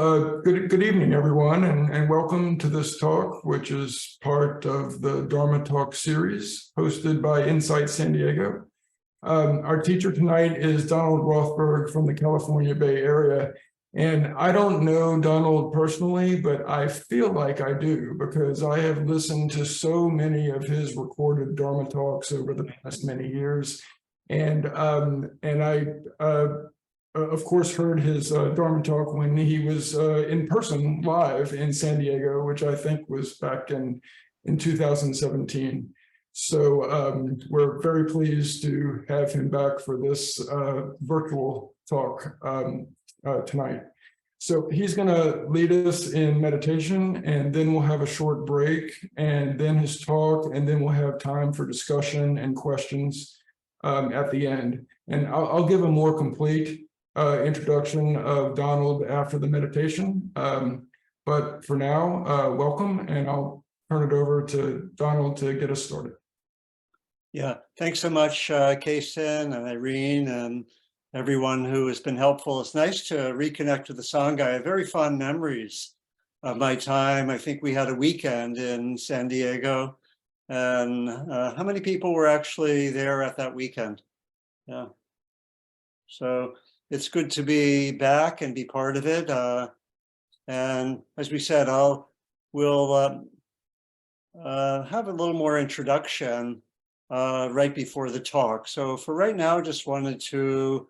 Good evening, everyone, and welcome to this talk, which is part of the Dharma Talk series hosted by Insight San Diego. Our teacher tonight is Donald Rothberd from the California Bay Area. And I don't know Donald personally, but I feel like I do because I have listened to so many of his recorded Dharma talks over the past many years. And I of course, heard his Dharma talk when he was in person live in San Diego, which I think was back in 2017. So we're very pleased to have him back for this virtual talk tonight. So he's going to lead us in meditation, and then we'll have a short break, and then his talk, and then we'll have time for discussion and questions at the end. And I'll give a more complete introduction of Donald after the meditation. But for now, welcome, and I'll turn it over to Donald to get us started. Yeah, thanks so much, Kaysen and Irene and everyone who has been helpful. It's nice to reconnect with the Sangha. I have very fond memories of my time. I think we had a weekend in San Diego. And how many people were actually there at that weekend? Yeah. So it's good to be back and be part of it. And as we said, we'll have a little more introduction right before the talk. So for right now, just wanted to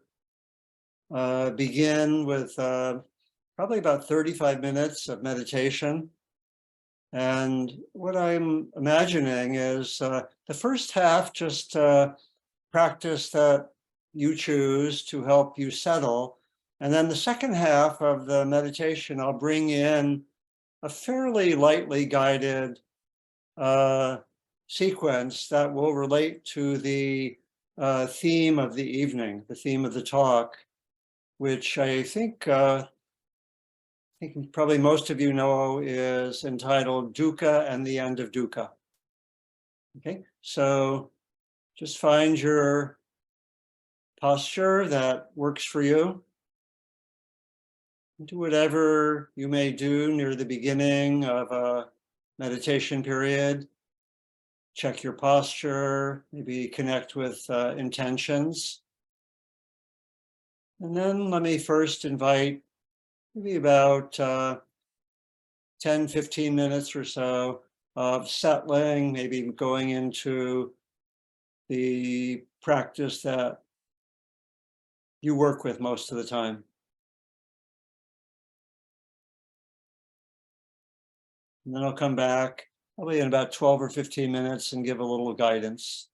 begin with probably about 35 minutes of meditation. And what I'm imagining is the first half, just practice that you choose to help you settle. And then the second half of the meditation, I'll bring in a fairly lightly guided sequence that will relate to the theme of the evening, the theme of the talk, which I think probably most of you know is entitled Dukkha and the End of Dukkha. Okay, so just find your posture that works for you. Do whatever you may do near the beginning of a meditation period. Check your posture, maybe connect with intentions. And then let me first invite maybe about 10, 15 minutes or so of settling, maybe going into the practice that you work with most of the time. And then I'll come back probably in about 12 or 15 minutes and give a little guidance.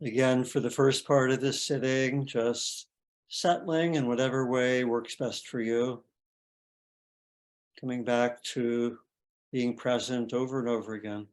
Again, for the first part of this sitting, just settling in whatever way works best for you. Coming back to being present over and over again.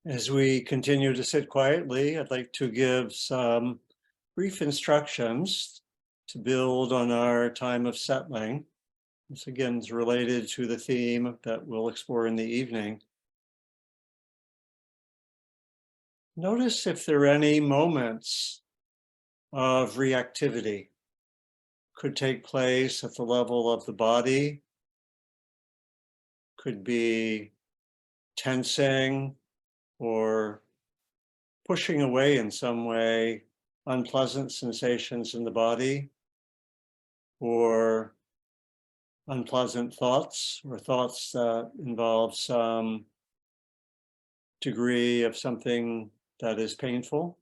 As we continue to sit quietly, I'd like to give some brief instructions to build on our time of settling. This again is related to the theme that we'll explore in the evening. Notice if there are any moments of reactivity. Could take place at the level of the body, could be tensing or pushing away in some way unpleasant sensations in the body, or unpleasant thoughts, or thoughts that involve some degree of something that is painful,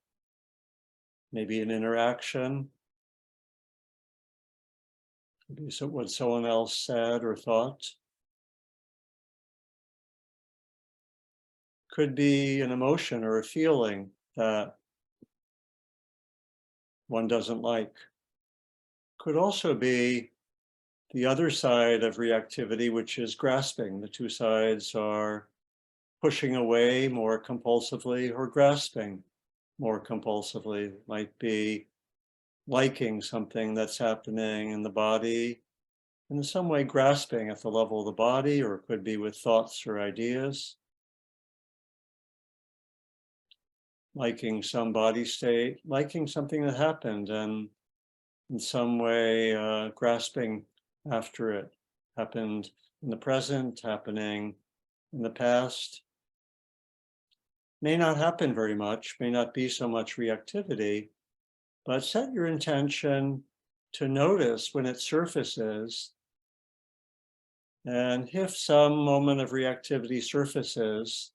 maybe an interaction, maybe what someone else said or thought. Could be an emotion or a feeling that one doesn't like. Could also be the other side of reactivity, which is grasping. The two sides are pushing away more compulsively or grasping more compulsively. It might be liking something that's happening in the body, in some way grasping at the level of the body, or it could be with thoughts or ideas. Liking some body state, liking something that happened, and in some way grasping after it. Happened in the present, happening in the past. May not happen very much, may not be so much reactivity, but set your intention to notice when it surfaces. And if some moment of reactivity surfaces,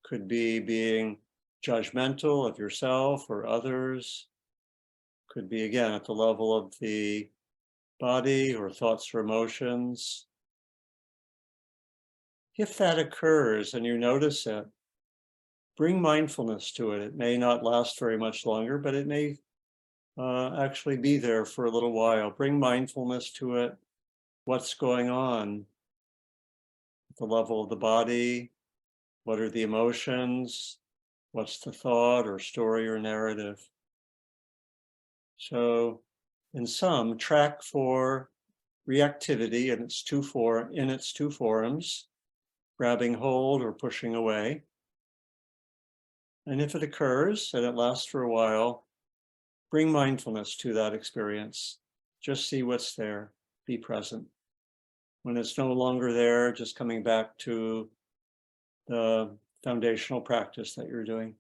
could be being judgmental of yourself or others, could be again at the level of the body or thoughts or emotions. If that occurs and you notice it, bring mindfulness to it. It may not last very much longer, but it may actually be there for a little while. Bring mindfulness to it. What's going on at the level of the body? What are the emotions? What's the thought or story or narrative? So in sum, track for reactivity in its two forms, grabbing hold or pushing away. And if it occurs and it lasts for a while, bring mindfulness to that experience. Just see what's there, be present. When it's no longer there, just coming back to the foundational practice that you're doing.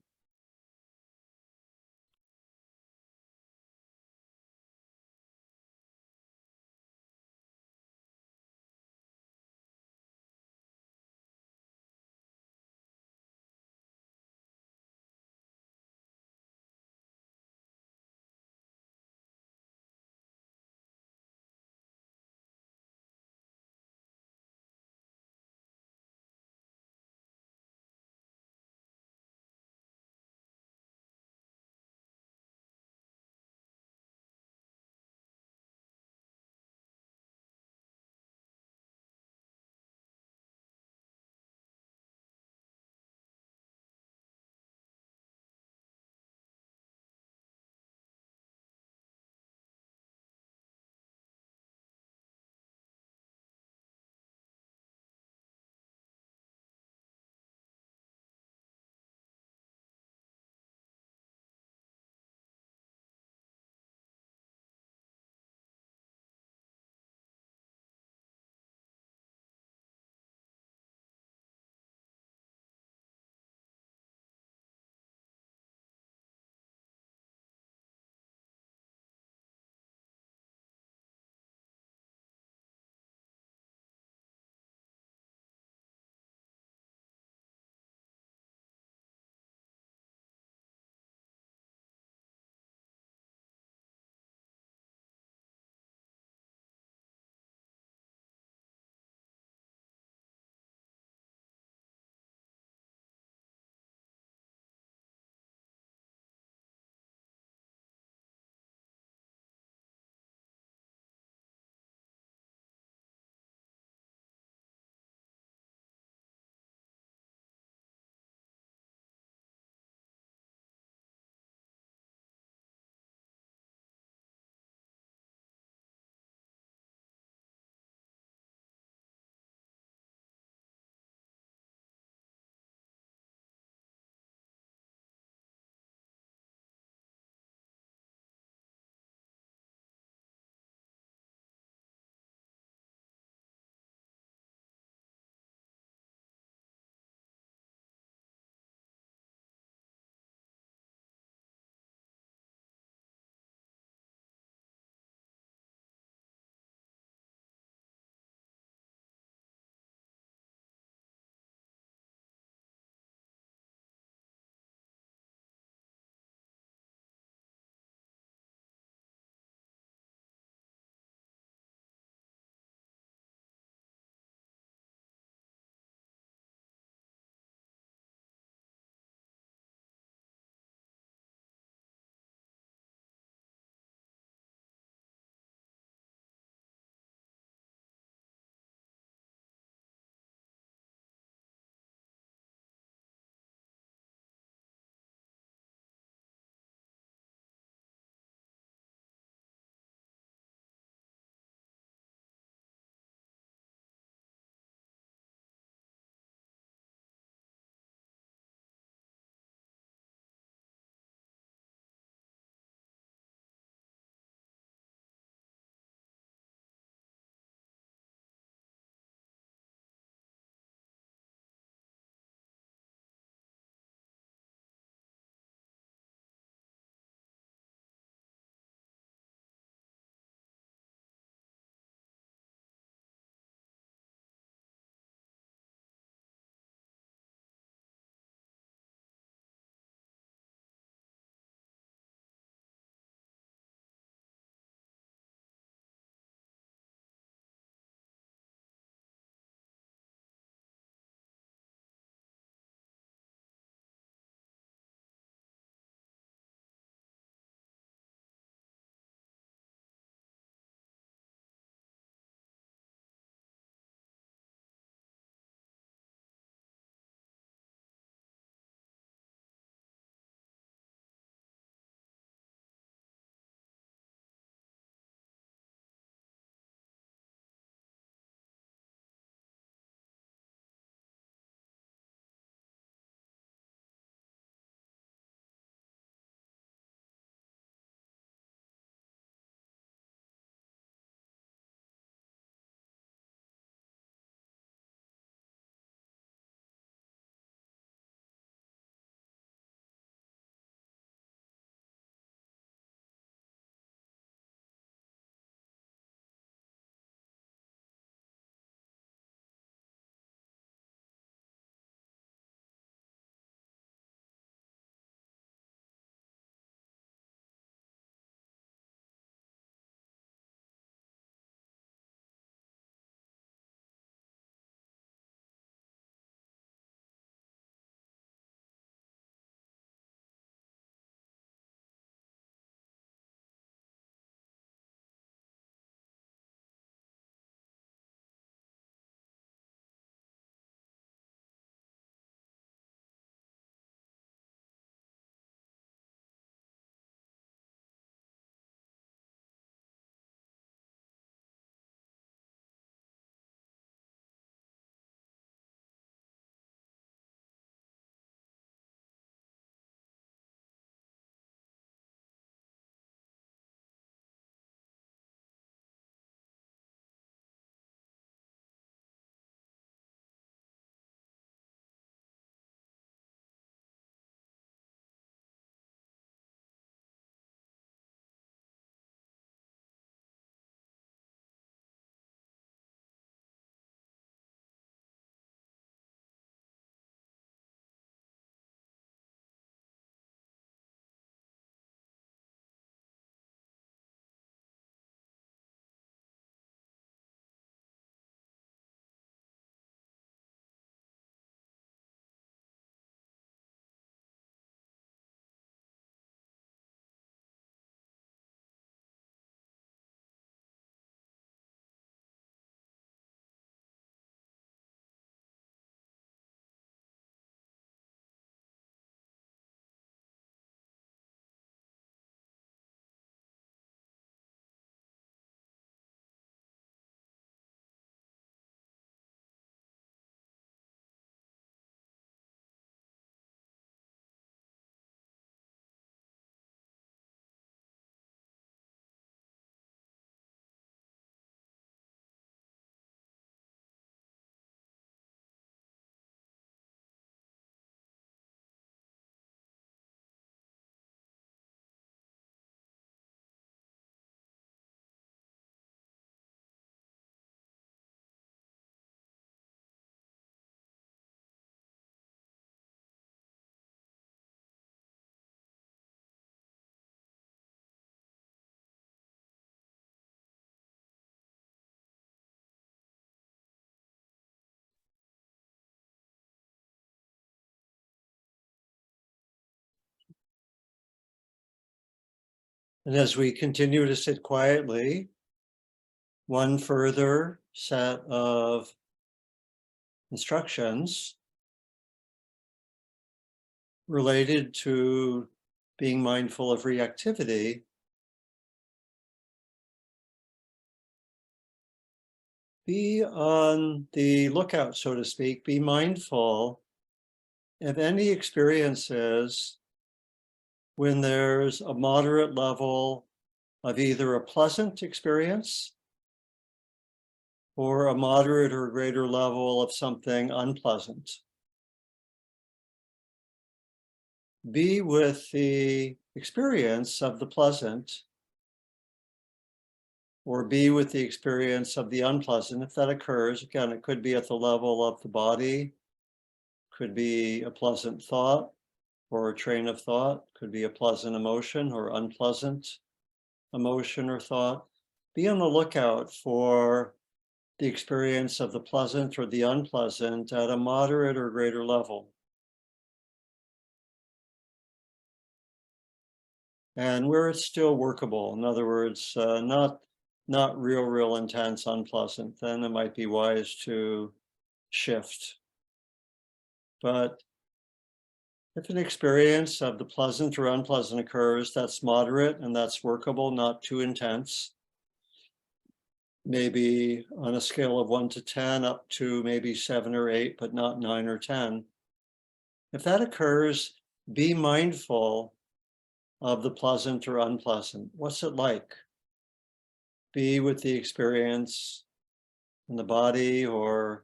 And as we continue to sit quietly, one further set of instructions related to being mindful of reactivity. Be on the lookout, so to speak, be mindful of any experiences when there's a moderate level of either a pleasant experience or a moderate or greater level of something unpleasant. Be with the experience of the pleasant, or be with the experience of the unpleasant if that occurs. Again, it could be at the level of the body, could be a pleasant thought or a train of thought, could be a pleasant emotion or unpleasant emotion or thought. Be on the lookout for the experience of the pleasant or the unpleasant at a moderate or greater level. And where it's still workable, in other words, not real intense, unpleasant, then it might be wise to shift. But if an experience of the pleasant or unpleasant occurs, that's moderate and that's workable, not too intense. Maybe on a scale of 1 to 10, up to maybe 7 or 8, but not 9 or 10. If that occurs, be mindful of the pleasant or unpleasant. What's it like? Be with the experience in the body or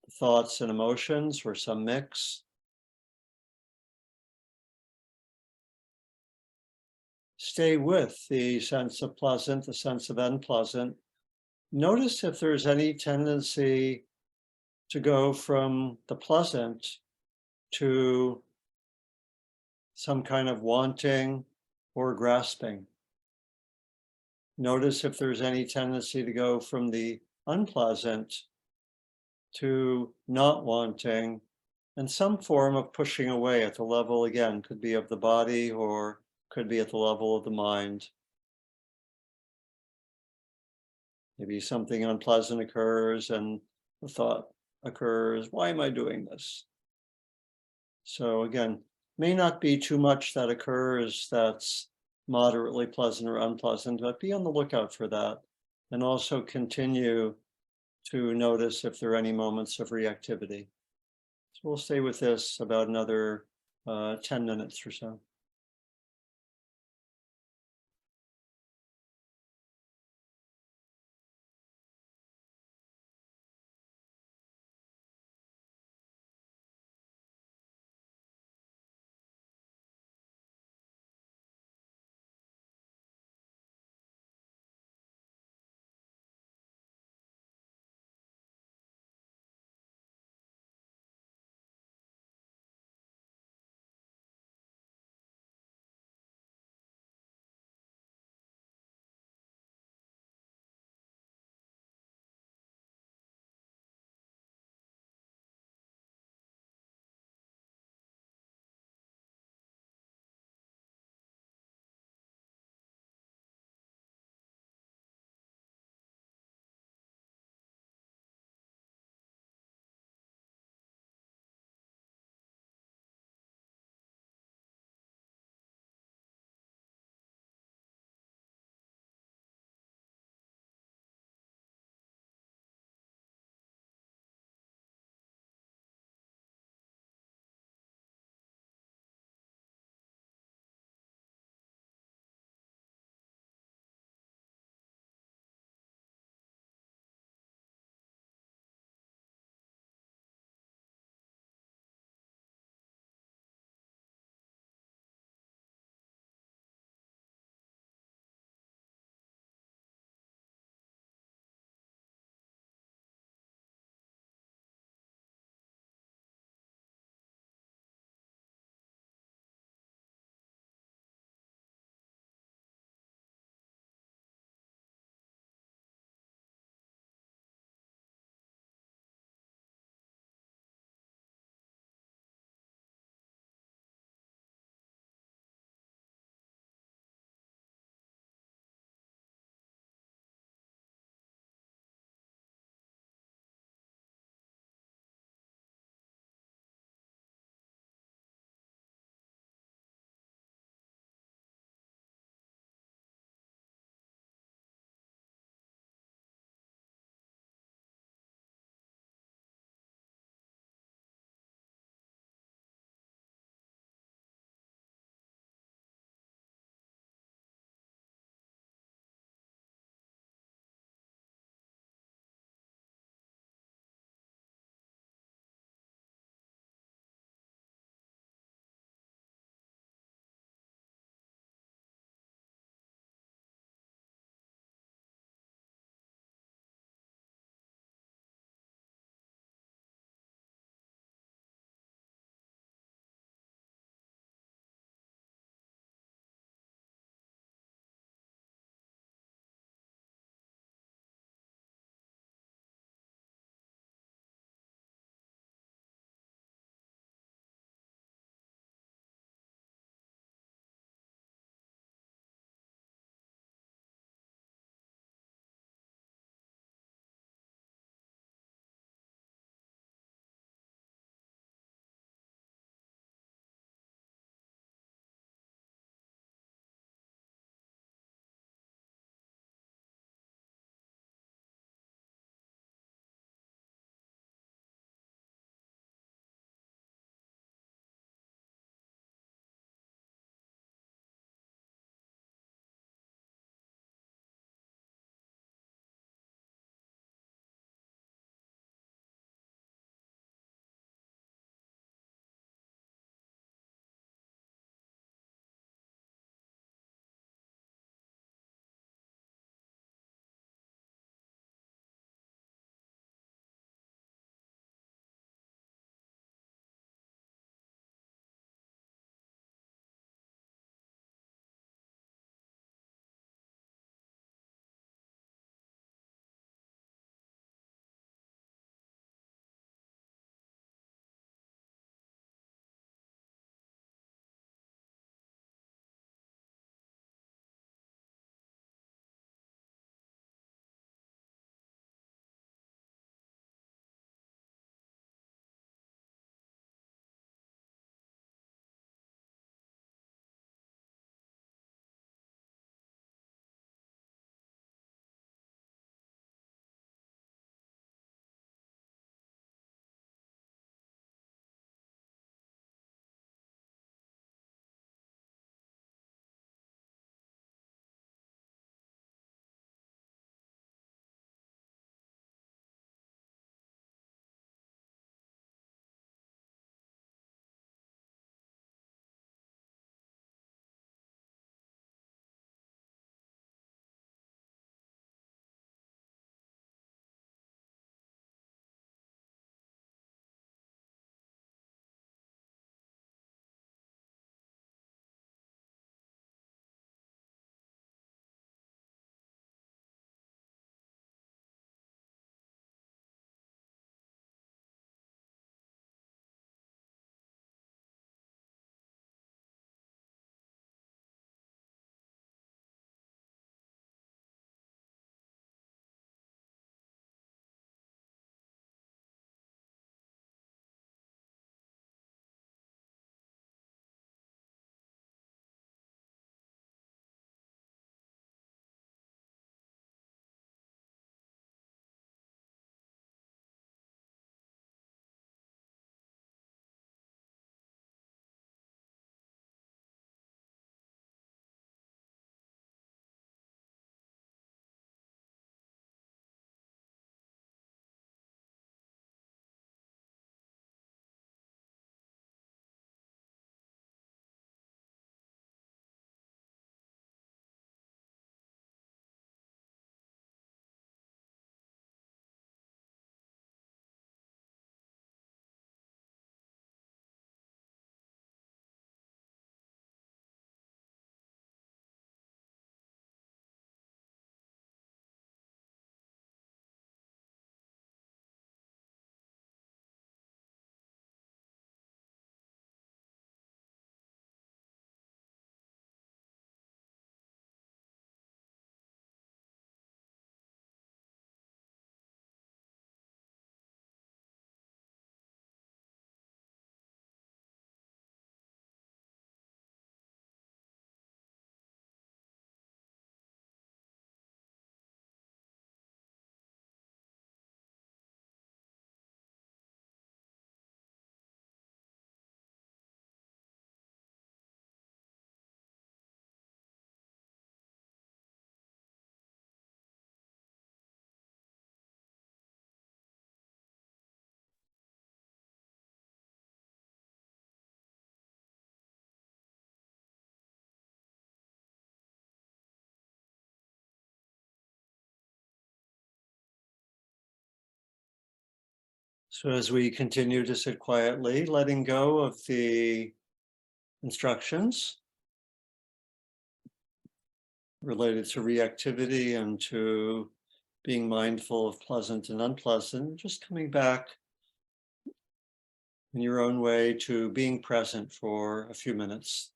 the thoughts and emotions or some mix. Stay with the sense of pleasant, the sense of unpleasant. Notice if there's any tendency to go from the pleasant to some kind of wanting or grasping. Notice if there's any tendency to go from the unpleasant to not wanting and some form of pushing away at the level, again, could be of the body or could be at the level of the mind. Maybe something unpleasant occurs and the thought occurs, why am I doing this? So again, may not be too much that occurs that's moderately pleasant or unpleasant, but be on the lookout for that. And also continue to notice if there are any moments of reactivity. So we'll stay with this about another 10 minutes or so. So as we continue to sit quietly, letting go of the instructions related to reactivity and to being mindful of pleasant and unpleasant, just coming back in your own way to being present for a few minutes.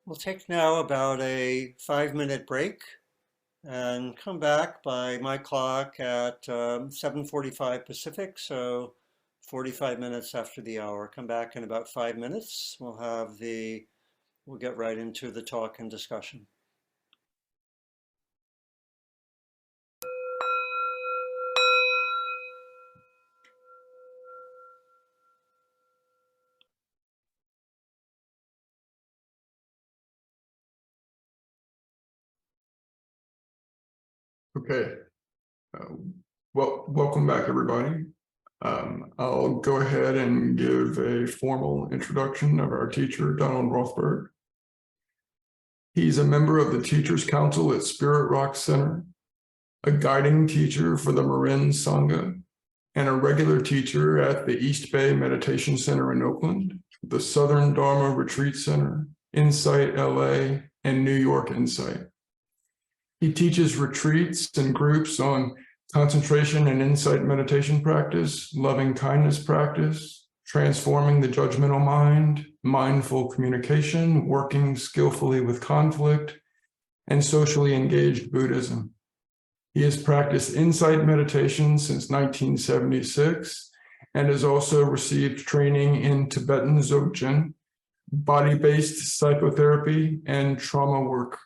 We'll take now about a 5-minute break and come back by my clock at 7:45 Pacific, so 45 minutes after the hour. Come back in about 5 minutes. We'll get right into the talk and discussion. Okay. Well, welcome back, everybody. I'll go ahead and give a formal introduction of our teacher, Donald Rothberd. He's a member of the Teachers Council at Spirit Rock Center, a guiding teacher for the Marin Sangha, and a regular teacher at the East Bay Meditation Center in Oakland, the Southern Dharma Retreat Center, Insight LA, and New York Insight. He teaches retreats and groups on concentration and insight meditation practice, loving kindness practice, transforming the judgmental mind, mindful communication, working skillfully with conflict, and socially engaged Buddhism. He has practiced insight meditation since 1976 and has also received training in Tibetan Dzogchen, body-based psychotherapy, and trauma work.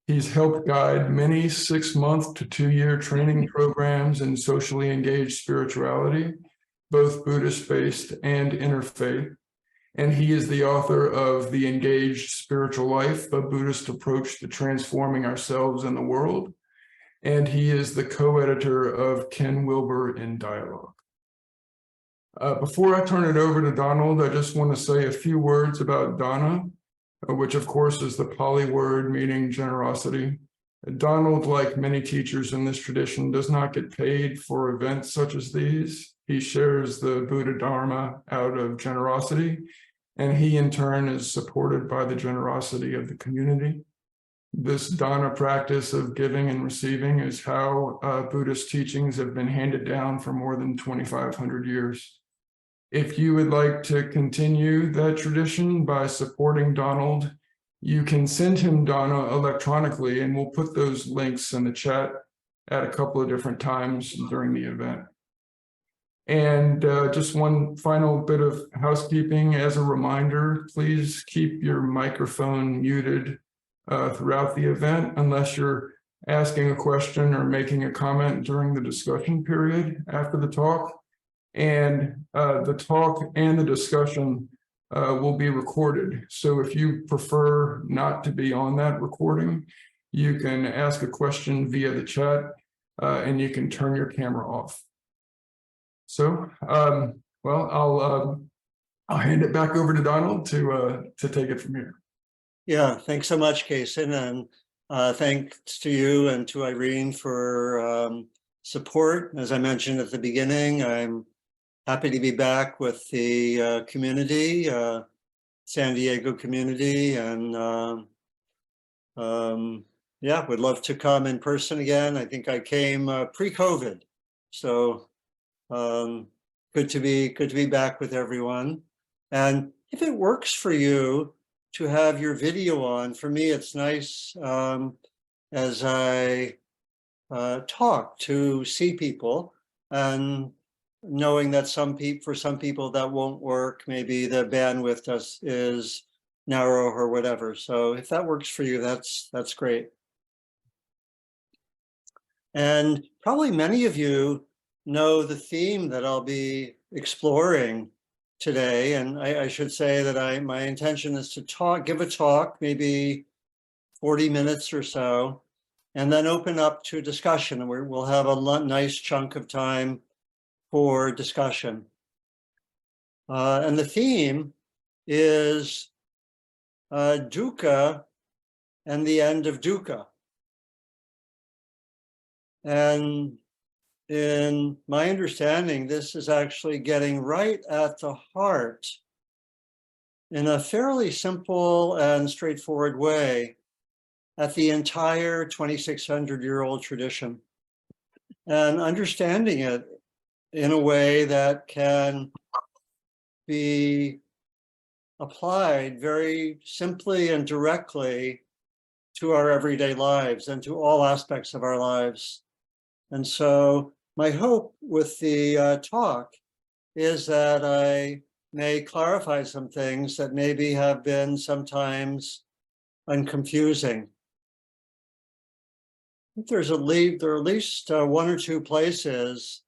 He's helped guide many 6-month to 2-year training programs in socially engaged spirituality, both Buddhist-based and interfaith. And he is the author of The Engaged Spiritual Life, a Buddhist approach to transforming ourselves and the world. And he is the co-editor of Ken Wilber in Dialogue. Before I turn it over to Donald, I just want to say a few words about Dana, which of course is the Pali word meaning generosity. Donald, like many teachers in this tradition, does not get paid for events such as these. He shares the Buddha Dharma out of generosity, and he in turn is supported by the generosity of the community. This Dana practice of giving and receiving is how Buddhist teachings have been handed down for more than 2,500 years. If you would like to continue that tradition by supporting Donald, you can send him Dana electronically, and we'll put those links in the chat at a couple of different times during the event. And just one final bit of housekeeping as a reminder, please keep your microphone muted throughout the event unless you're asking a question or making a comment during the discussion period after the talk. And the talk and the discussion will be recorded. So if you prefer not to be on that recording, you can ask a question via the chat and you can turn your camera off. So, well, I'll hand it back over to Donald to take it from here. Yeah, thanks so much, Kason, and thanks to you and to Irene for support. As I mentioned at the beginning, I'm happy to be back with the community, San Diego community, and yeah, would love to come in person again. I think I came pre-COVID, so good to be back with everyone. And if it works for you to have your video on, for me it's nice as I talk to see people, and knowing that for some people that won't work, maybe the bandwidth is narrow or whatever. So if that works for you, that's great. And probably many of you know the theme that I'll be exploring today. And I should say that my intention is to give a talk, maybe 40 minutes or so, and then open up to discussion. And we'll have a nice chunk of time for discussion. And the theme is dukkha and the end of dukkha. And in my understanding, this is actually getting right at the heart in a fairly simple and straightforward way at the entire 2,600-year-old tradition, and understanding it in a way that can be applied very simply and directly to our everyday lives and to all aspects of our lives. And so my hope with the talk is that I may clarify some things that maybe have been sometimes unconfusing. I think there are at least one or two places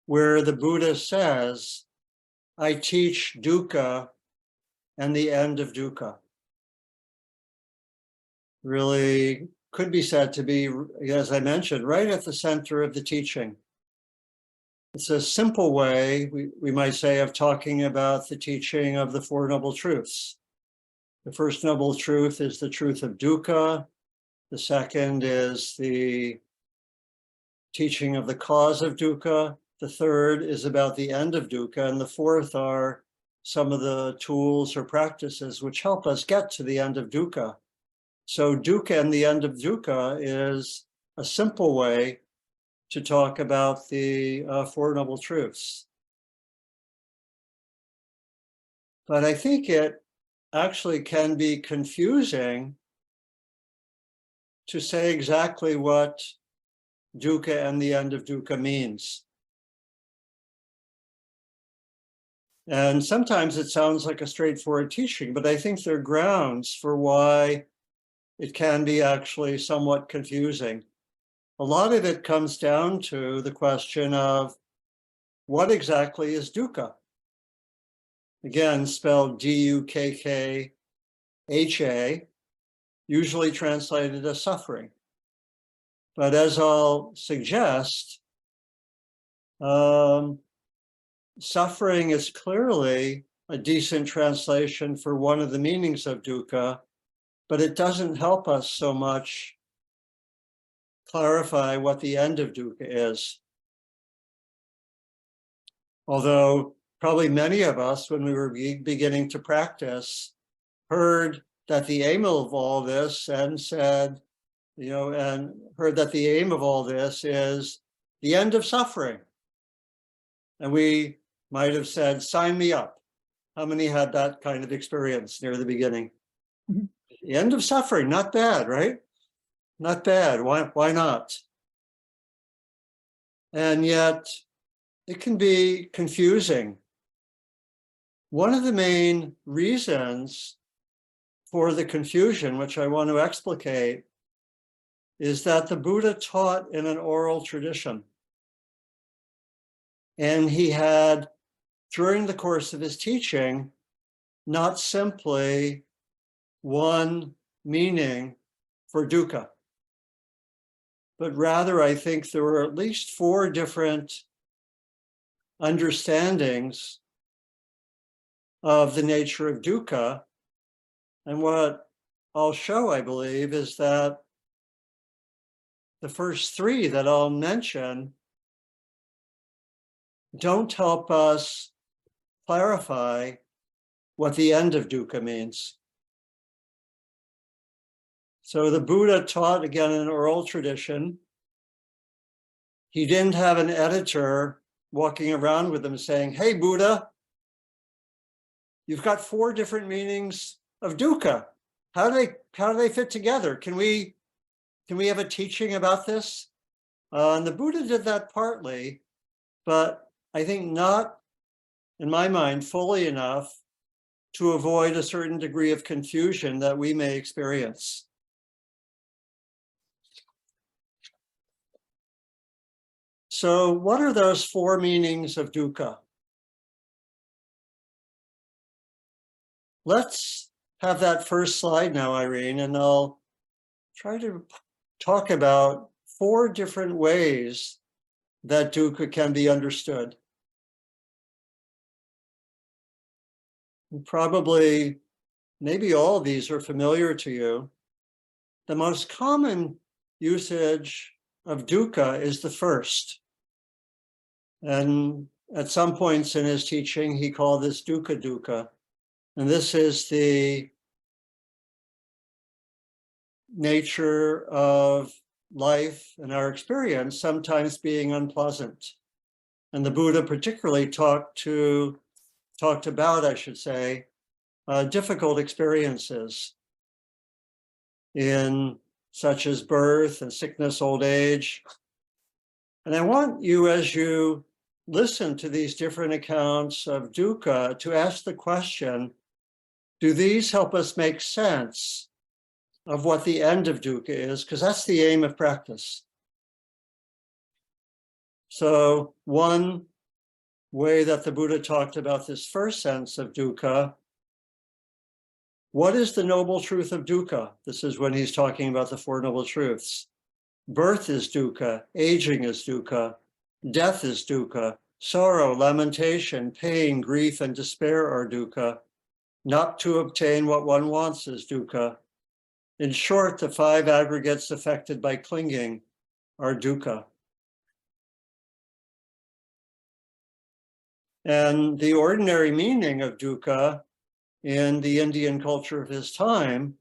where the Buddha says, I teach dukkha and the end of dukkha. Really could be said to be, as I mentioned, right at the center of the teaching. It's a simple way, we might say, of talking about the teaching of the Four Noble Truths. The first noble truth is the truth of dukkha. The second is the teaching of the cause of dukkha. The third is about the end of dukkha. And the fourth are some of the tools or practices which help us get to the end of dukkha. So dukkha and the end of dukkha is a simple way to talk about the Four Noble Truths. But I think it actually can be confusing to say exactly what dukkha and the end of dukkha means. And sometimes it sounds like a straightforward teaching, but I think there are grounds for why it can be actually somewhat confusing. A lot of it comes down to the question of what exactly is dukkha? Again, spelled D-U-K-K-H-A, usually translated as suffering. But as I'll suggest, suffering is clearly a decent translation for one of the meanings of dukkha, but it doesn't help us so much clarify what the end of dukkha is. Although probably many of us, when we were beginning to practice, heard that the aim of all this and said, and heard that the aim of all this is the end of suffering. And we might have said, sign me up. How many had that kind of experience near the beginning? Mm-hmm. The end of suffering, not bad, right? Not bad, why not? And yet it can be confusing. One of the main reasons for the confusion, which I want to explicate, is that the Buddha taught in an oral tradition. And he had, during the course of his teaching, not simply one meaning for dukkha, but rather I think there were at least 4 different understandings of the nature of dukkha. And what I'll show, I believe, is that the first 3 that I'll mention don't help us clarify what the end of dukkha means. So the Buddha taught, again, in an oral tradition. He didn't have an editor walking around with him saying, hey, Buddha, you've got 4 different meanings of dukkha. How do they fit together? Can we have a teaching about this? And the Buddha did that partly, but I think not, in my mind, fully enough to avoid a certain degree of confusion that we may experience. So what are those 4 meanings of dukkha? Let's have that first slide now, Irene, and I'll try to talk about 4 different ways that dukkha can be understood. Probably, maybe all of these are familiar to you. The most common usage of dukkha is the first. And at some points in his teaching, he called this dukkha. And this is the nature of life and our experience sometimes being unpleasant. And the Buddha particularly talked about, I should say, difficult experiences in such as birth and sickness, old age. And I want you, as you listen to these different accounts of dukkha, to ask the question, do these help us make sense of what the end of dukkha is? Because that's the aim of practice. So one way that the Buddha talked about this first sense of dukkha, what is the noble truth of dukkha? This is when he's talking about the 4 noble truths. Birth is dukkha, aging is dukkha, death is dukkha, sorrow, lamentation, pain, grief, and despair are dukkha. Not to obtain what one wants is dukkha. In short, the 5 aggregates affected by clinging are dukkha. And the ordinary meaning of dukkha in the Indian culture of his time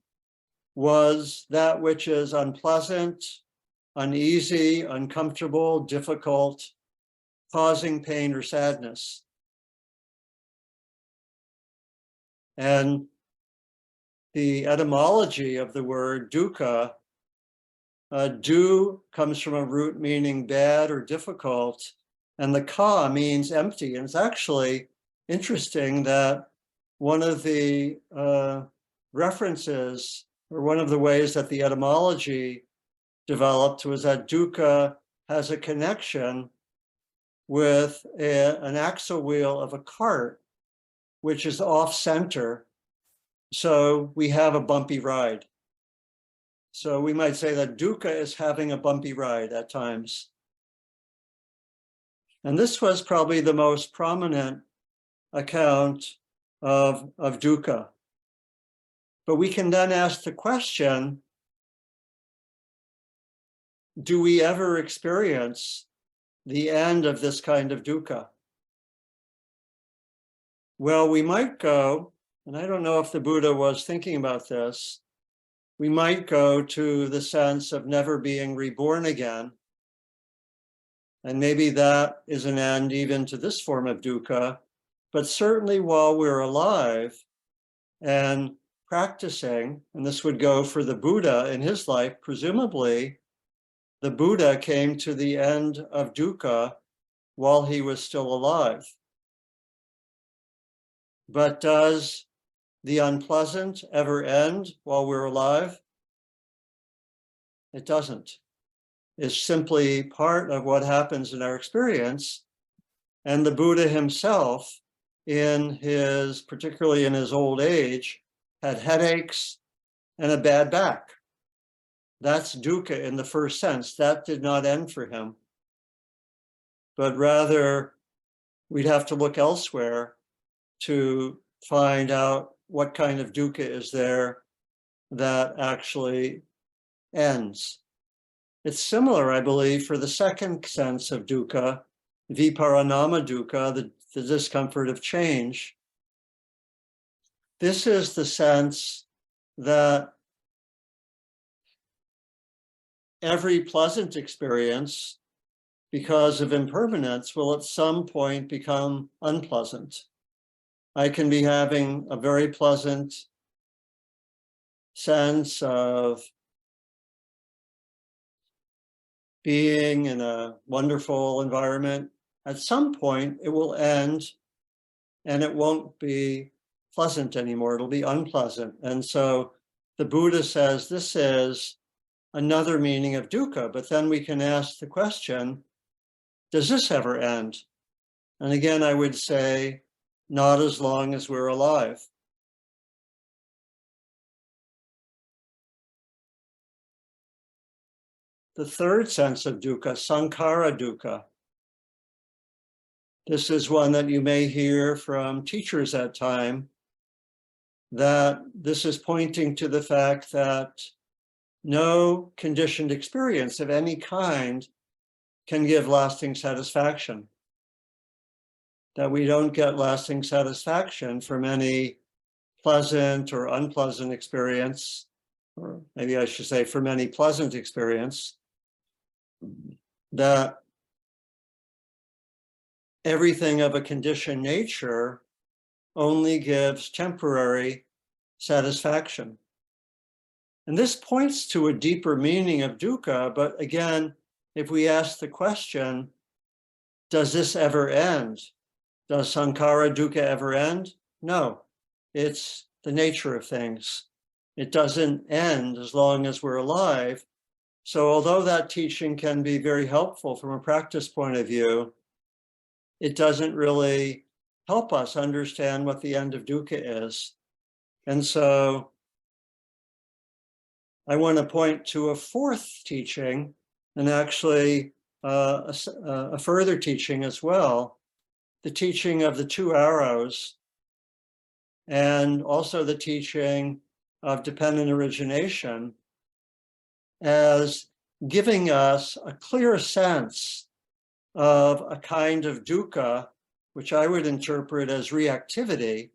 was that which is unpleasant, uneasy, uncomfortable, difficult, causing pain or sadness. And the etymology of the word dukkha, du comes from a root meaning bad or difficult, and the ka means empty. And it's actually interesting that one of the references, or one of the ways that the etymology developed, was that dukkha has a connection with an axle wheel of a cart, which is off center. So we have a bumpy ride. So we might say that dukkha is having a bumpy ride at times. And this was probably the most prominent account of dukkha. But we can then ask the question, do we ever experience the end of this kind of dukkha? Well, we might go, and I don't know if the Buddha was thinking about this, we might go to the sense of never being reborn again. And maybe that is an end even to this form of dukkha. But certainly while we're alive and practicing, and this would go for the Buddha in his life, presumably the Buddha came to the end of dukkha while he was still alive. But does the unpleasant ever end while we're alive? It doesn't. It's simply part of what happens in our experience. And the Buddha himself, particularly in his old age, had headaches and a bad back. That's dukkha in the first sense. That did not end for him. But rather, we'd have to look elsewhere to find out what kind of dukkha is there that actually ends. It's similar, I believe, for the second sense of dukkha, viparanama dukkha, the discomfort of change. This is the sense that every pleasant experience, because of impermanence, will at some point become unpleasant. I can be having a very pleasant sense of being in a wonderful environment. At some point, it will end and it won't be pleasant anymore. It'll be unpleasant. And so the Buddha says this is another meaning of dukkha, but then we can ask the question, does this ever end? And again, I would say, not as long as we're alive. The third sense of dukkha, sankhara dukkha. This is one that you may hear from teachers at time, that this is pointing to the fact that no conditioned experience of any kind can give lasting satisfaction. That we don't get lasting satisfaction from any pleasant or unpleasant experience, or maybe I should say from any pleasant experience, that everything of a conditioned nature only gives temporary satisfaction. And this points to a deeper meaning of dukkha, but again, if we ask the question, does this ever end? Does sankhara dukkha ever end? No, it's the nature of things. It doesn't end as long as we're alive. So although that teaching can be very helpful from a practice point of view, it doesn't really help us understand what the end of dukkha is. And so I want to point to a fourth teaching, and actually a further teaching as well, the teaching of the two arrows, and also the teaching of dependent origination, as giving us a clear sense of a kind of dukkha, which I would interpret as reactivity,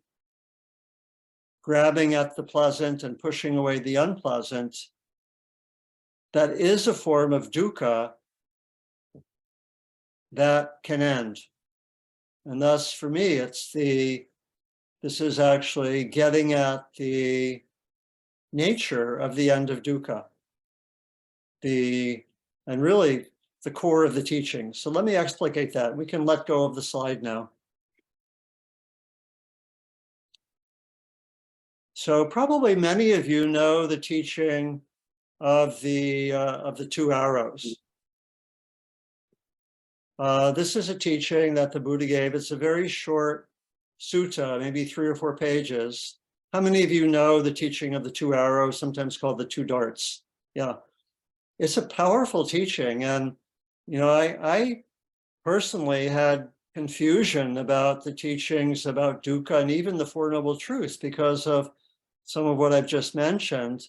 grabbing at the pleasant and pushing away the unpleasant, that is a form of dukkha that can end. And thus, for me, this is actually getting at the nature of the end of dukkha, and really the core of the teaching. So let me explicate that. We can let go of the slide now. So probably many of you know the teaching of the two arrows. This is a teaching that the Buddha gave. It's a very short sutta, maybe 3 or 4 pages. How many of you know the teaching of the two arrows, sometimes called the two darts? Yeah, it's a powerful teaching. And, you know, I personally had confusion about the teachings about dukkha and even the Four Noble Truths because of some of what I've just mentioned.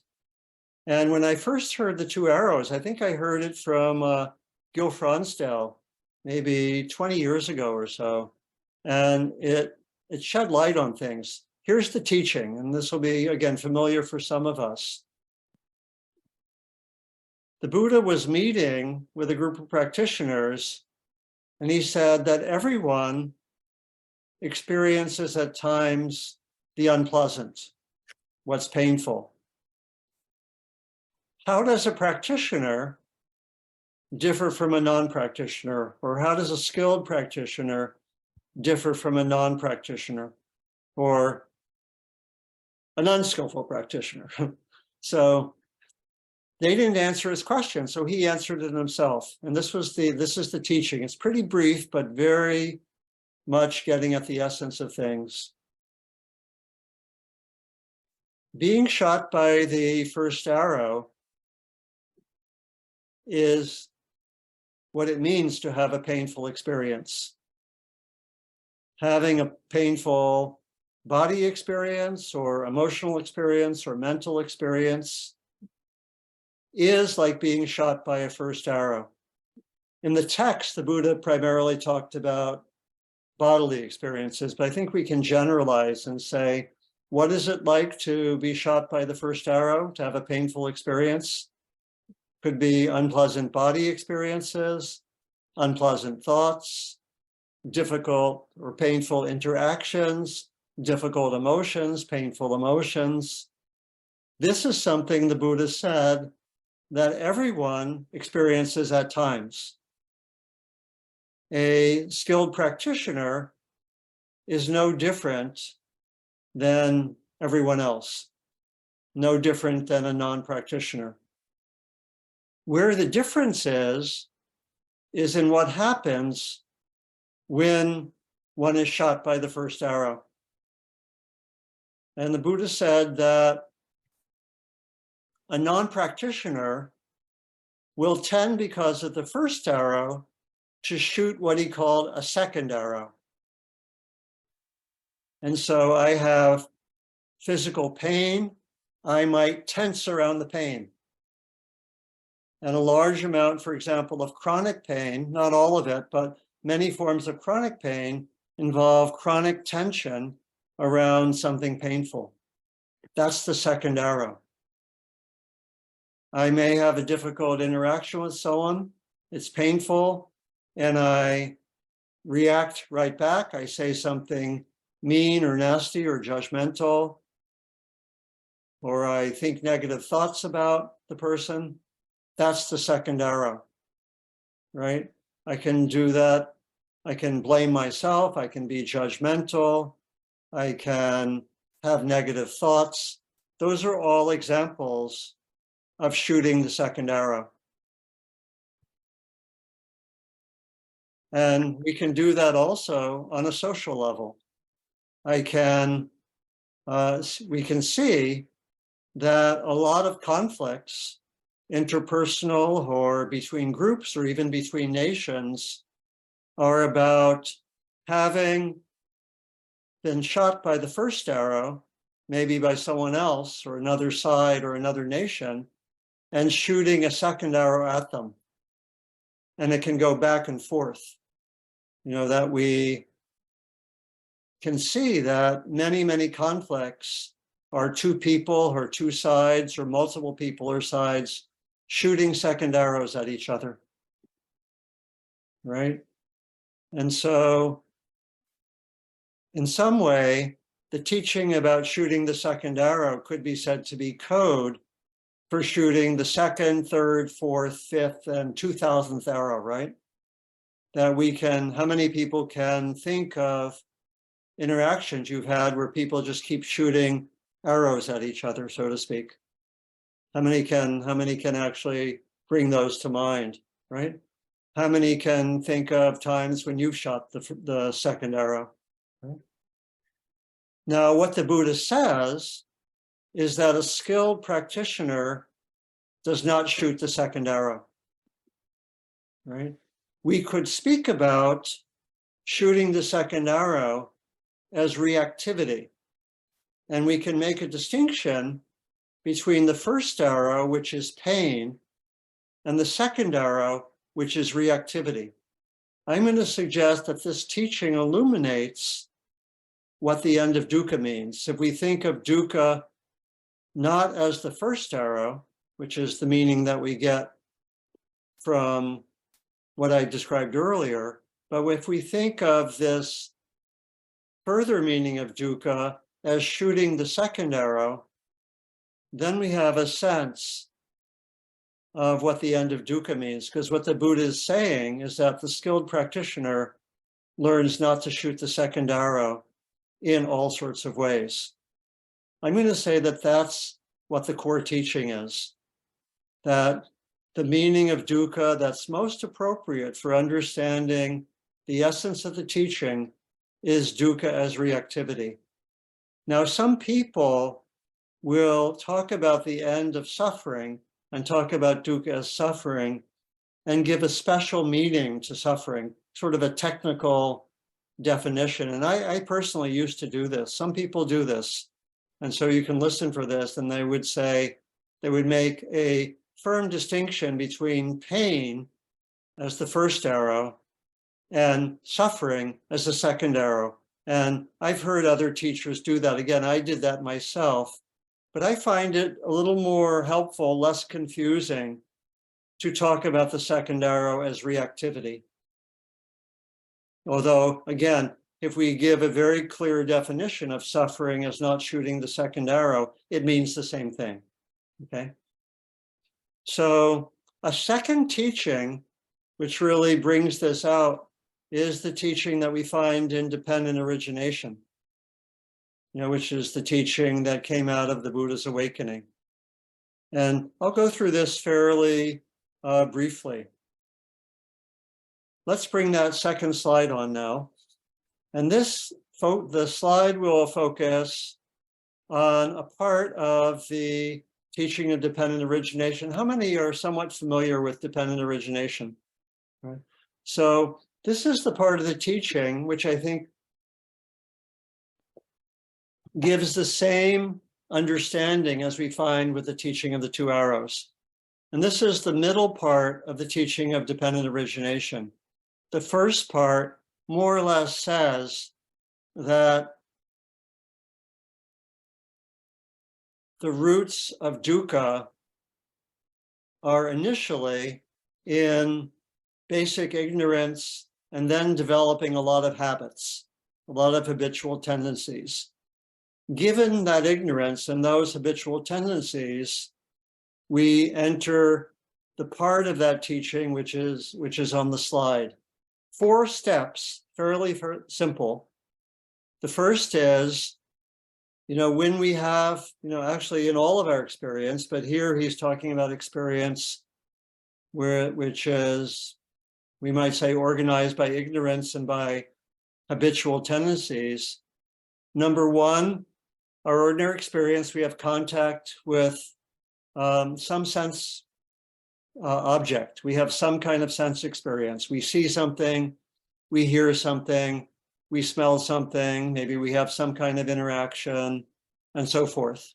And when I first heard the two arrows, I think I heard it from Gil Fronsdal, maybe 20 years ago or so. And it shed light on things. Here's the teaching, and this will be, again, familiar for some of us. The Buddha was meeting with a group of practitioners, and he said that everyone experiences at times the unpleasant, what's painful. How does a practitioner differ from a non-practitioner? Or how does a skilled practitioner differ from a non-practitioner or an unskillful practitioner? So they didn't answer his question, so he answered it himself. And this is the teaching. It's pretty brief, but very much getting at the essence of things. Being shot by the first arrow is what it means to have a painful experience. Having a painful body experience or emotional experience or mental experience is like being shot by a first arrow. In the text, the Buddha primarily talked about bodily experiences, but I think we can generalize and say, what is it like to be shot by the first arrow, to have a painful experience? Could be unpleasant body experiences, unpleasant thoughts, difficult or painful interactions, difficult emotions, painful emotions. This is something the Buddha said that everyone experiences at times. A skilled practitioner is no different than everyone else, no different than a non-practitioner. Where the difference is in what happens when one is shot by the first arrow. And the Buddha said that a non-practitioner will tend, because of the first arrow, to shoot what he called a second arrow. And so I have physical pain. I might tense around the pain. And a large amount, for example, of chronic pain, not all of it, but many forms of chronic pain involve chronic tension around something painful. That's the second arrow. I may have a difficult interaction with someone. It's painful, and I react right back. I say something mean or nasty or judgmental, or I think negative thoughts about the person. That's the second arrow, right? I can do that. I can blame myself. I can be judgmental. I can have negative thoughts. Those are all examples of shooting the second arrow. And we can do that also on a social level. We can see that a lot of conflicts, interpersonal or between groups or even between nations, are about having been shot by the first arrow, maybe by someone else or another side or another nation, and shooting a second arrow at them. And it can go back and forth. You know, that we can see that many, many conflicts are two people or two sides or multiple people or sides shooting second arrows at each other, right? And so in some way, the teaching about shooting the second arrow could be said to be code for shooting the second, third, fourth, fifth, and 2000th arrow, right? That we can, how many people can think of interactions you've had where people just keep shooting arrows at each other, so to speak? How many can actually bring those to mind, right? How many can think of times when you've shot the second arrow? Right? Now, what the Buddha says is that a skilled practitioner does not shoot the second arrow, right? We could speak about shooting the second arrow as reactivity, and we can make a distinction between the first arrow, which is pain, and the second arrow, which is reactivity. I'm going to suggest that this teaching illuminates what the end of dukkha means. If we think of dukkha not as the first arrow, which is the meaning that we get from what I described earlier, but if we think of this further meaning of dukkha as shooting the second arrow, then we have a sense of what the end of dukkha means, because what the Buddha is saying is that the skilled practitioner learns not to shoot the second arrow in all sorts of ways. I'm going to say that that's what the core teaching is, that the meaning of dukkha that's most appropriate for understanding the essence of the teaching is dukkha as reactivity. Now, some people will talk about the end of suffering and talk about dukkha as suffering and give a special meaning to suffering, sort of a technical definition. And I personally used to do this. Some people do this. And so you can listen for this, and they would say, they would make a firm distinction between pain as the first arrow and suffering as the second arrow. And I've heard other teachers do that. Again, I did that myself, but I find it a little more helpful, less confusing, to talk about the second arrow as reactivity. Although, again, if we give a very clear definition of suffering as not shooting the second arrow, it means the same thing, okay? So a second teaching, which really brings this out, is the teaching that we find in dependent origination, which is the teaching that came out of the Buddha's awakening. And I'll go through this fairly briefly. Let's bring that second slide on now. And the slide will focus on a part of the teaching of dependent origination. How many are somewhat familiar with dependent origination? Right. So this is the part of the teaching which I think gives the same understanding as we find with the teaching of the two arrows. And this is the middle part of the teaching of dependent origination. The first part more or less says that the roots of dukkha are initially in basic ignorance and then developing a lot of habits, a lot of habitual tendencies. Given that ignorance and those habitual tendencies, we enter the part of that teaching which is on the slide. 4 steps, fairly simple. The first is, when we have, actually in all of our experience, but here he's talking about experience which is, we might say, organized by ignorance and by habitual tendencies. Number 1, our ordinary experience, we have contact with some sense object. We have some kind of sense experience. We see something, we hear something, we smell something, maybe we have some kind of interaction, and so forth.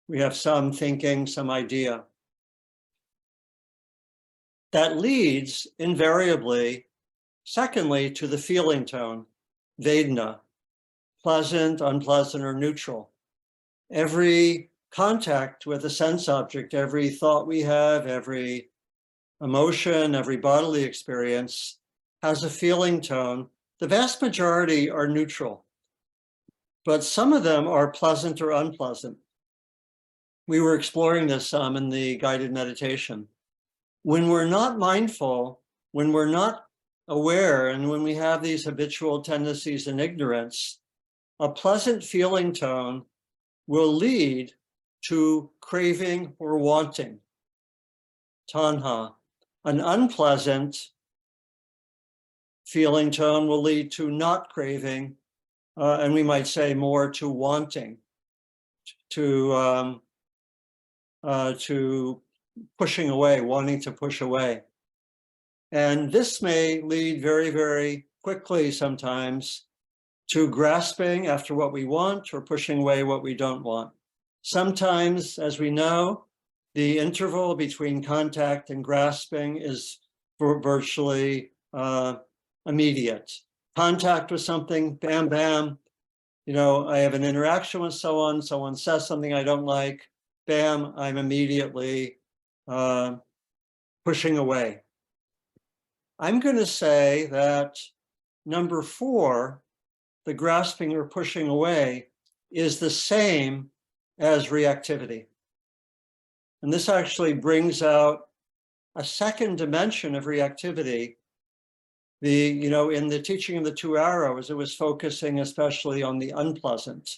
We have some thinking, some idea. That leads invariably, secondly, to the feeling tone, Vedana, pleasant, unpleasant, or neutral. Every contact with a sense object, every thought we have, every emotion, every bodily experience has a feeling tone. The vast majority are neutral, but some of them are pleasant or unpleasant. We were exploring this some in the guided meditation. When we're not mindful, when we're not aware, and when we have these habitual tendencies and ignorance, a pleasant feeling tone will lead to craving or wanting, tanha. An unpleasant feeling tone will lead to not craving, and we might say more to wanting, to pushing away, wanting to push away. And this may lead very, very quickly sometimes to grasping after what we want or pushing away what we don't want. Sometimes, as we know, the interval between contact and grasping is virtually immediate. Contact with something, bam, bam. I have an interaction with someone says something I don't like, bam, I'm immediately pushing away. I'm going to say that number 4, the grasping or pushing away, is the same as reactivity. And this actually brings out a second dimension of reactivity. In the teaching of the two arrows, it was focusing especially on the unpleasant.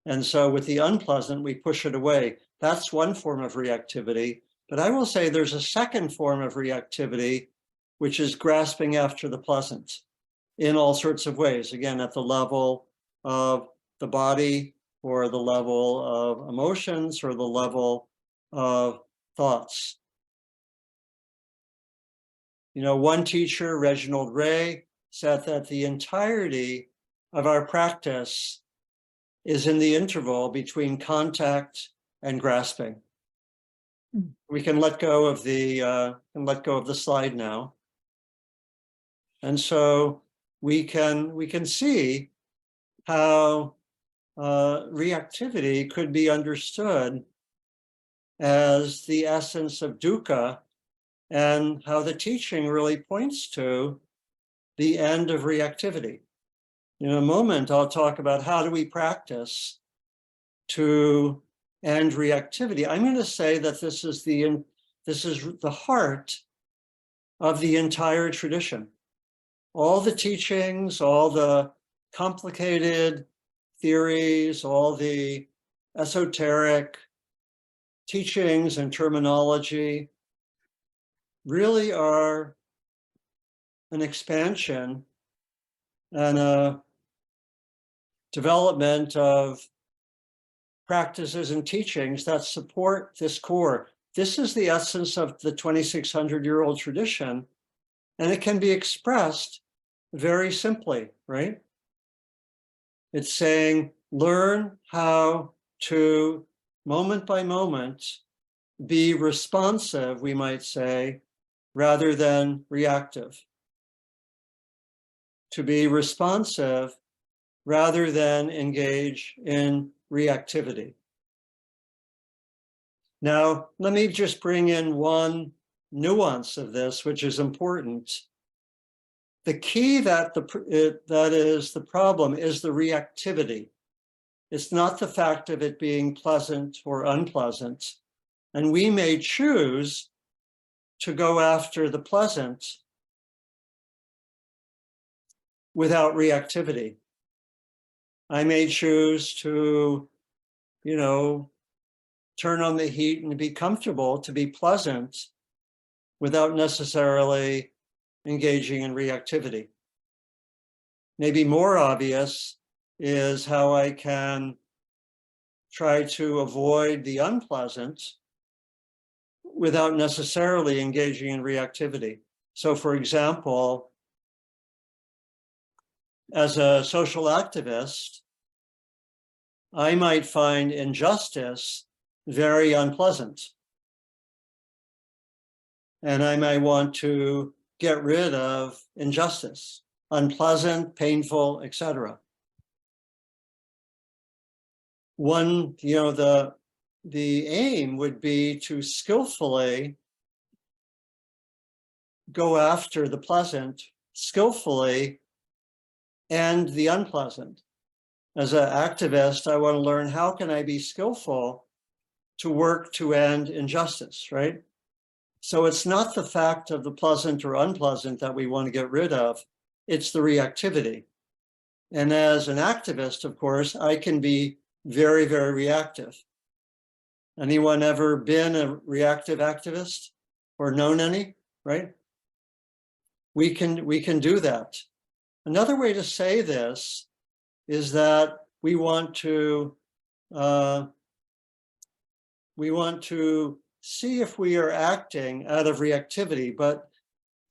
And so with the unpleasant, we push it away. That's one form of reactivity. But I will say there's a second form of reactivity, which is grasping after the pleasant in all sorts of ways. Again, at the level of the body, or the level of emotions, or the level of thoughts. You know, one teacher, Reginald Ray, said that the entirety of our practice is in the interval between contact and grasping. We can let go of the slide now. And so we can see how reactivity could be understood as the essence of dukkha, and how the teaching really points to the end of reactivity. In a moment, I'll talk about how do we practice to end reactivity. I'm going to say that this is the heart of the entire tradition. All the teachings, all the complicated theories, all the esoteric teachings and terminology really are an expansion and a development of practices and teachings that support this core. This is the essence of the 2,600-year-old tradition, and it can be expressed very simply, right? It's saying, learn how to, moment by moment, be responsive, we might say, rather than reactive. To be responsive rather than engage in reactivity. Now, let me just bring in one nuance of this, which is important. The key that is the problem is the reactivity. It's not the fact of it being pleasant or unpleasant. And we may choose to go after the pleasant without reactivity. I may choose to, turn on the heat and be comfortable, to be pleasant, without necessarily engaging in reactivity. Maybe more obvious is how I can try to avoid the unpleasant without necessarily engaging in reactivity. So, for example, as a social activist, I might find injustice very unpleasant. And I might want to get rid of injustice, unpleasant, painful, etc. One, the aim would be to skillfully go after the pleasant, skillfully and the unpleasant. As an activist, I want to learn how can I be skillful to work to end injustice, right? So it's not the fact of the pleasant or unpleasant that we want to get rid of, it's the reactivity. And as an activist, of course, I can be very, very reactive. Anyone ever been a reactive activist or known any, right? We can do that. Another way to say this is that we want to see if we are acting out of reactivity, but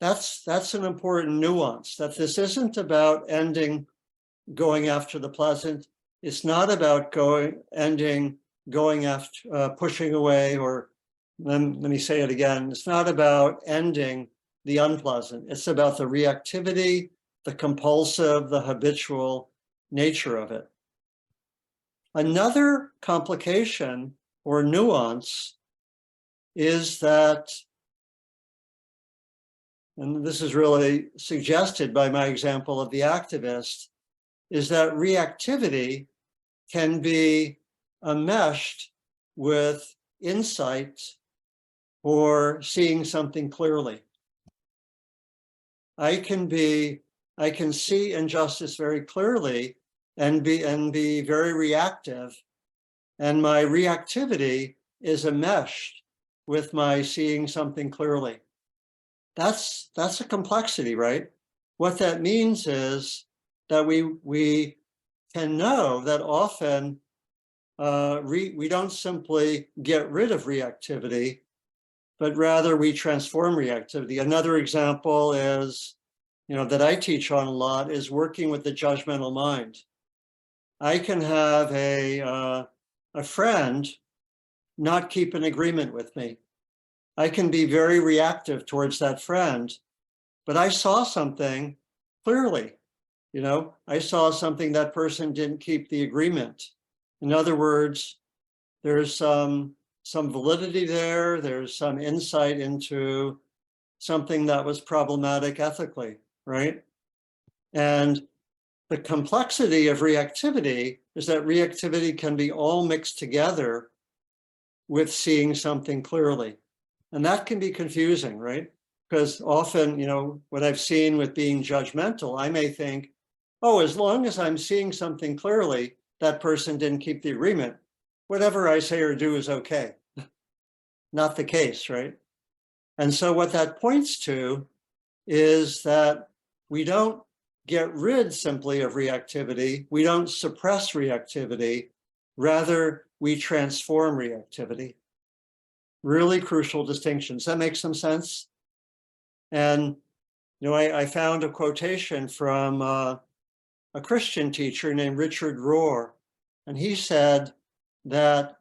that's an important nuance, that this isn't about going after the pleasant. It's not about going after, pushing away, or let me say it again. It's not about ending the unpleasant. It's about the reactivity, the compulsive, the habitual nature of it. Another complication or nuance is that, and this is really suggested by my example of the activist, is that reactivity can be enmeshed with insight or seeing something clearly. I can see injustice very clearly and be very reactive, and my reactivity is enmeshed with my seeing something clearly. That's a complexity, right? What that means is that we can know that often we don't simply get rid of reactivity, but rather we transform reactivity. Another example is, that I teach on a lot is working with the judgmental mind. I can have a friend not keep an agreement with me. I can be very reactive towards that friend, but I saw something clearly. I saw something that person didn't keep the agreement. In other words, there's some validity there. There's some insight into something that was problematic ethically, right? And the complexity of reactivity is that reactivity can be all mixed together with seeing something clearly. And that can be confusing, right? Because often, what I've seen with being judgmental, I may think, oh, as long as I'm seeing something clearly, that person didn't keep the agreement. Whatever I say or do is okay. Not the case, right? And so what that points to is that we don't get rid simply of reactivity. We don't suppress reactivity. Rather, we transform reactivity. Really crucial distinctions. That makes some sense? And, I found a quotation from a Christian teacher named Richard Rohr, and he said that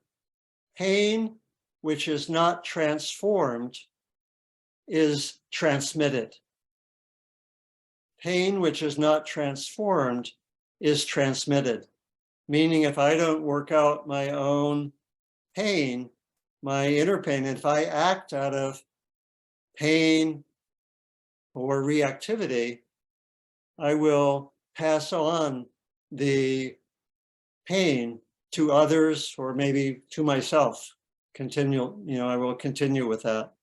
pain which is not transformed is transmitted. Pain which is not transformed is transmitted. Meaning if I don't work out my own pain, my inner pain, if I act out of pain or reactivity, I will pass on the pain to others or maybe to myself. I will continue with that.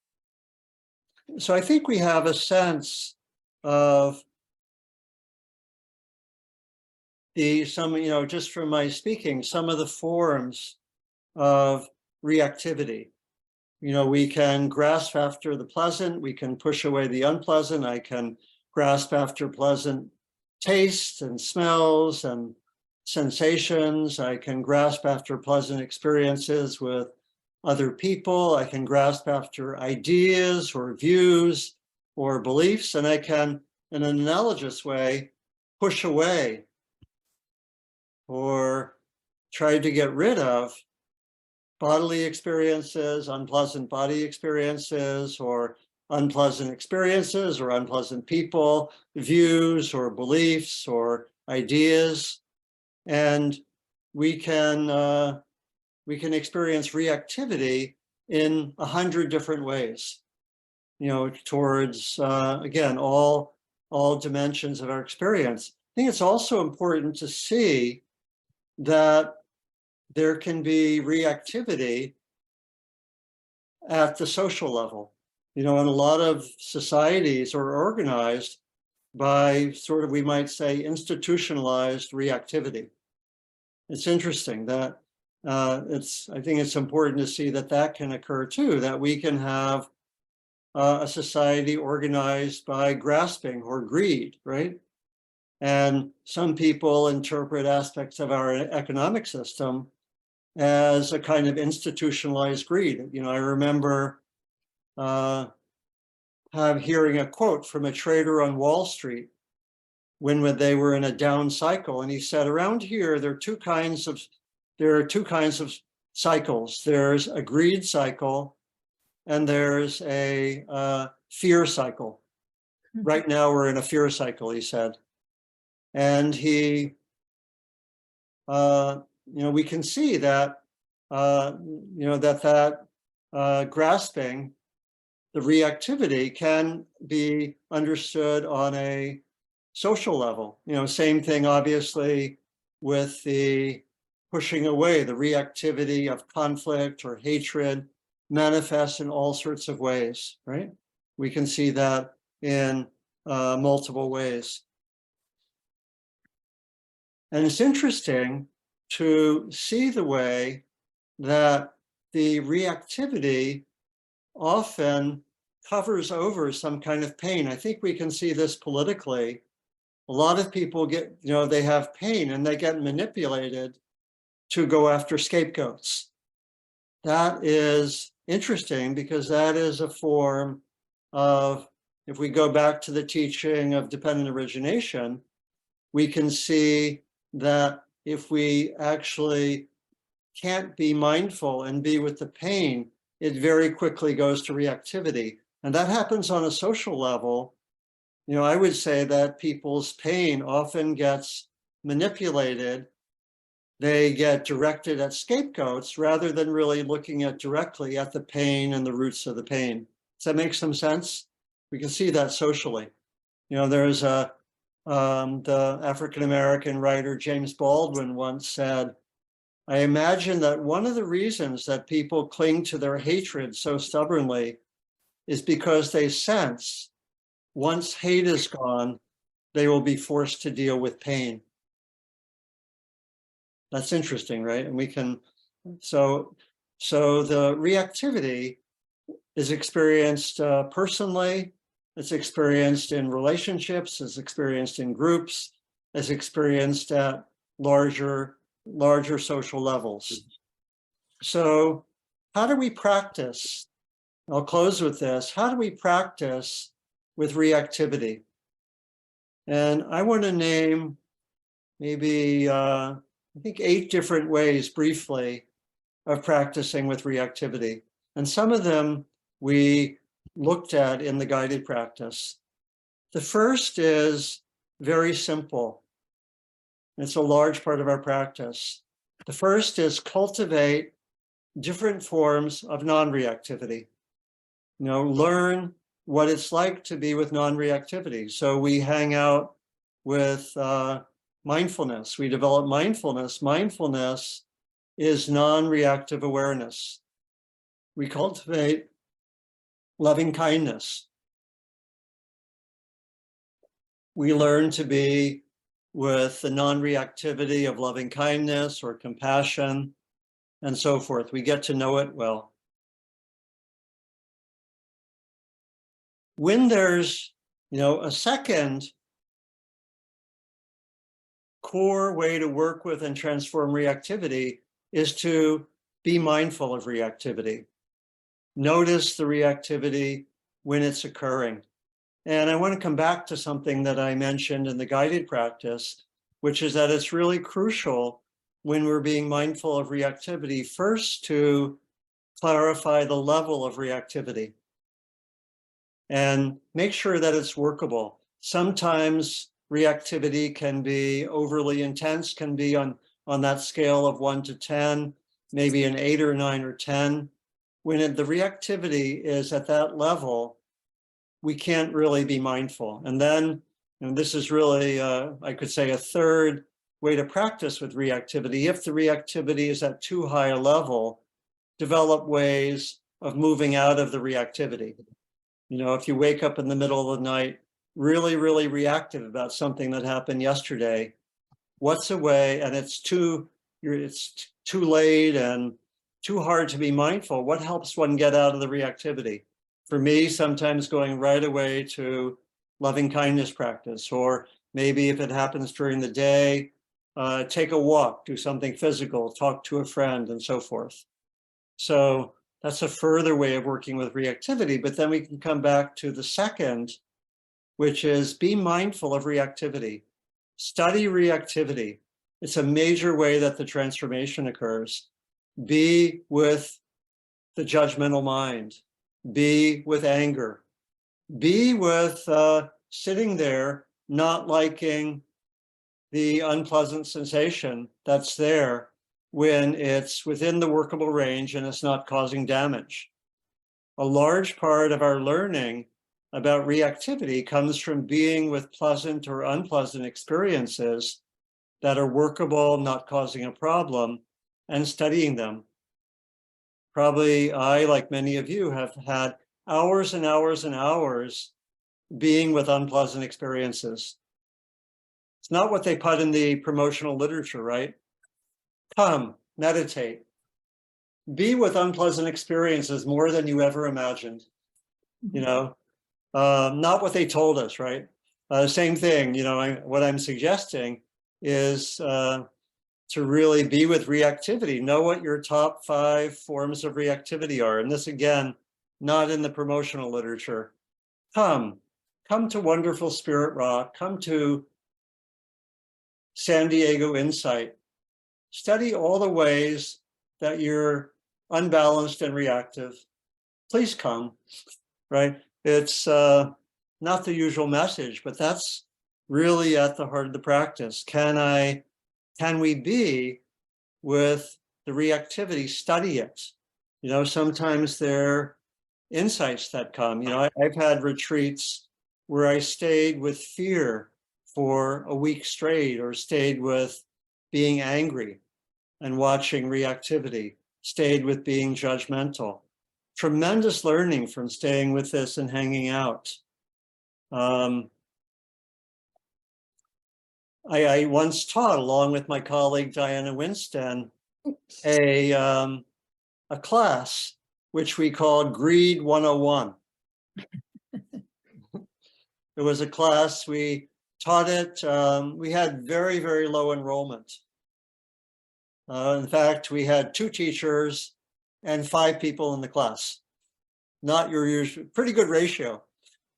So I think we have a sense of just from my speaking, some of the forms of reactivity. We can grasp after the pleasant, we can push away the unpleasant. I can grasp after pleasant tastes and smells and sensations. I can grasp after pleasant experiences with other people. I can grasp after ideas or views or beliefs, and I can, in an analogous way, push away or try to get rid of bodily experiences, unpleasant body experiences, or unpleasant experiences, or unpleasant people, views, or beliefs, or ideas. And we can experience reactivity in 100 different ways, towards, again, all dimensions of our experience. I think it's also important to see that there can be reactivity at the social level. And a lot of societies are organized by sort of, we might say, institutionalized reactivity. It's interesting that I think it's important to see that can occur too, that we can have a society organized by grasping or greed, right? And some people interpret aspects of our economic system as a kind of institutionalized greed. I remember hearing a quote from a trader on Wall Street when they were in a down cycle, and he said, around here there are two kinds of cycles. There's a greed cycle and there's a fear cycle. Right now we're in a fear cycle, he said. And we can see that, grasping, the reactivity can be understood on a social level. Same thing, obviously, with the pushing away, the reactivity of conflict or hatred manifests in all sorts of ways, right? We can see that in multiple ways. And it's interesting to see the way that the reactivity often covers over some kind of pain. I think we can see this politically. A lot of people get, they have pain and they get manipulated to go after scapegoats. That is interesting because that is a form of, if we go back to the teaching of dependent origination, we can see that if we actually can't be mindful and be with the pain, it very quickly goes to reactivity. And that happens on a social level. I would say that people's pain often gets manipulated. They get directed at scapegoats rather than really looking directly at the pain and the roots of the pain. Does that make some sense? We can see that socially. There's the African-American writer James Baldwin once said, I imagine that one of the reasons that people cling to their hatred so stubbornly is because they sense once hate is gone, they will be forced to deal with pain. That's interesting, right? And we can, so the reactivity is experienced personally, it's experienced in relationships, it's experienced in groups, it's experienced at larger social levels. So how do we practice? I'll close with this. How do we practice with reactivity? And I want to name maybe, I think 8 different ways briefly of practicing with reactivity. And some of them we looked at in the guided practice. The first is very simple. It's a large part of our practice. The first is cultivate different forms of non-reactivity. Learn what it's like to be with non-reactivity. So we hang out with mindfulness. We develop mindfulness. Mindfulness is non-reactive awareness. We cultivate loving kindness. We learn to be with the non-reactivity of loving kindness or compassion and so forth. We get to know it well. When there's, a second core way to work with and transform reactivity is to be mindful of reactivity. Notice the reactivity when it's occurring. And I want to come back to something that I mentioned in the guided practice, which is that it's really crucial when we're being mindful of reactivity, first to clarify the level of reactivity and make sure that it's workable. Sometimes reactivity can be overly intense, can be on that scale of 1 to 10, maybe an 8 or 9 or 10. When the reactivity is at that level, we can't really be mindful. And then, and this is really, I could say, a third way to practice with reactivity. If the reactivity is at too high a level, develop ways of moving out of the reactivity. If you wake up in the middle of the night, really, really reactive about something that happened yesterday, what's a way, and it's too late and too hard to be mindful, what helps one get out of the reactivity? For me, sometimes going right away to loving kindness practice, or maybe if it happens during the day, take a walk, do something physical, talk to a friend, and so forth. So that's a further way of working with reactivity, but then we can come back to the second, which is be mindful of reactivity. Study reactivity. It's a major way that the transformation occurs. Be with the judgmental mind. Be with anger. Be with sitting there, not liking the unpleasant sensation that's there when it's within the workable range and it's not causing damage. A large part of our learning about reactivity comes from being with pleasant or unpleasant experiences that are workable, not causing a problem, and studying them. Probably I, like many of you, have had hours and hours and hours being with unpleasant experiences. It's not what they put in the promotional literature, right? Come, meditate. be with unpleasant experiences more than you ever imagined. You know, not what they told us, right? Same thing, you know, what I'm suggesting is to really be with reactivity. Know what your top 5 forms of reactivity are. And this, again, not in the promotional literature. Come to Wonderful Spirit Rock, come to San Diego Insight. Study all the ways that you're unbalanced and reactive. Please come, right? It's not the usual message, but that's really at the heart of the practice. Can we be with the reactivity, study it? You know, sometimes there are insights that come. You know, I've had retreats where I stayed with fear for a week straight, or stayed with being angry and watching reactivity, stayed with being judgmental. Tremendous learning from staying with this and hanging out. I once taught, along with my colleague Diana Winston, a class which we called Greed 101. It was a class, we taught it, we had very, very low enrollment. In fact, we had 2 teachers and 5 people in the class. Not your usual, pretty good ratio.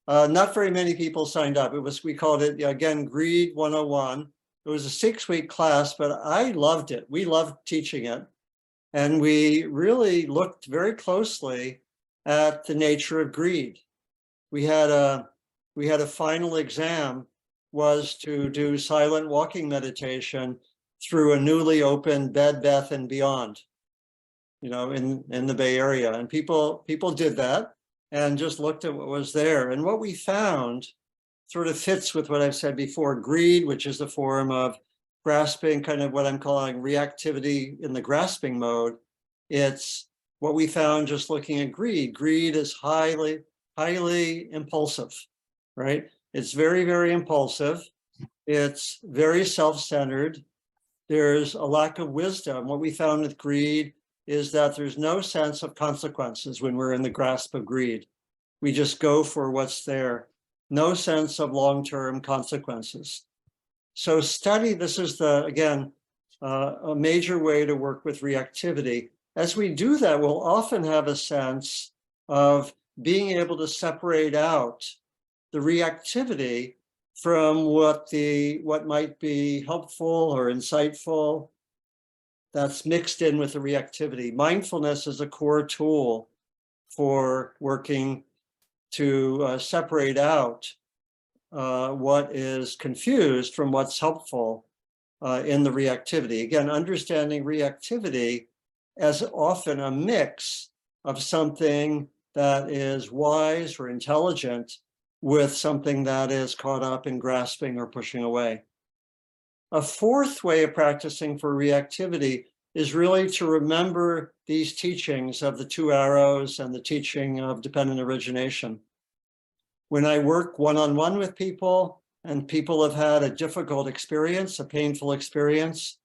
Not very many people signed up. We called it, again, Greed 101. It was a 6-week class, but I loved it. We loved teaching it. And we really looked very closely at the nature of greed. We had a final exam, was to do silent walking meditation through a newly opened Bed Bath and Beyond, you know, in the Bay Area. And people did that and just looked at what was there. And what we found sort of fits with what I've said before. Greed, which is a form of grasping, kind of what I'm calling reactivity in the grasping mode. It's what we found just looking at greed. Greed is highly impulsive, right? It's very, very impulsive. It's very self-centered. There's a lack of wisdom. What we found with greed is that there's no sense of consequences when we're in the grasp of greed. We just go for what's there. No sense of long-term consequences. So study, this is again, a major way to work with reactivity. As we do that, we'll often have a sense of being able to separate out the reactivity from what might be helpful or insightful that's mixed in with the reactivity. Mindfulness is a core tool for working to separate out what is confused from what's helpful in the reactivity. Again, understanding reactivity as often a mix of something that is wise or intelligent with something that is caught up in grasping or pushing away. A 4th way of practicing for reactivity is really to remember these teachings of the 2 arrows and the teaching of dependent origination. When I work one-on-one with people and people have had a difficult experience, a painful experience,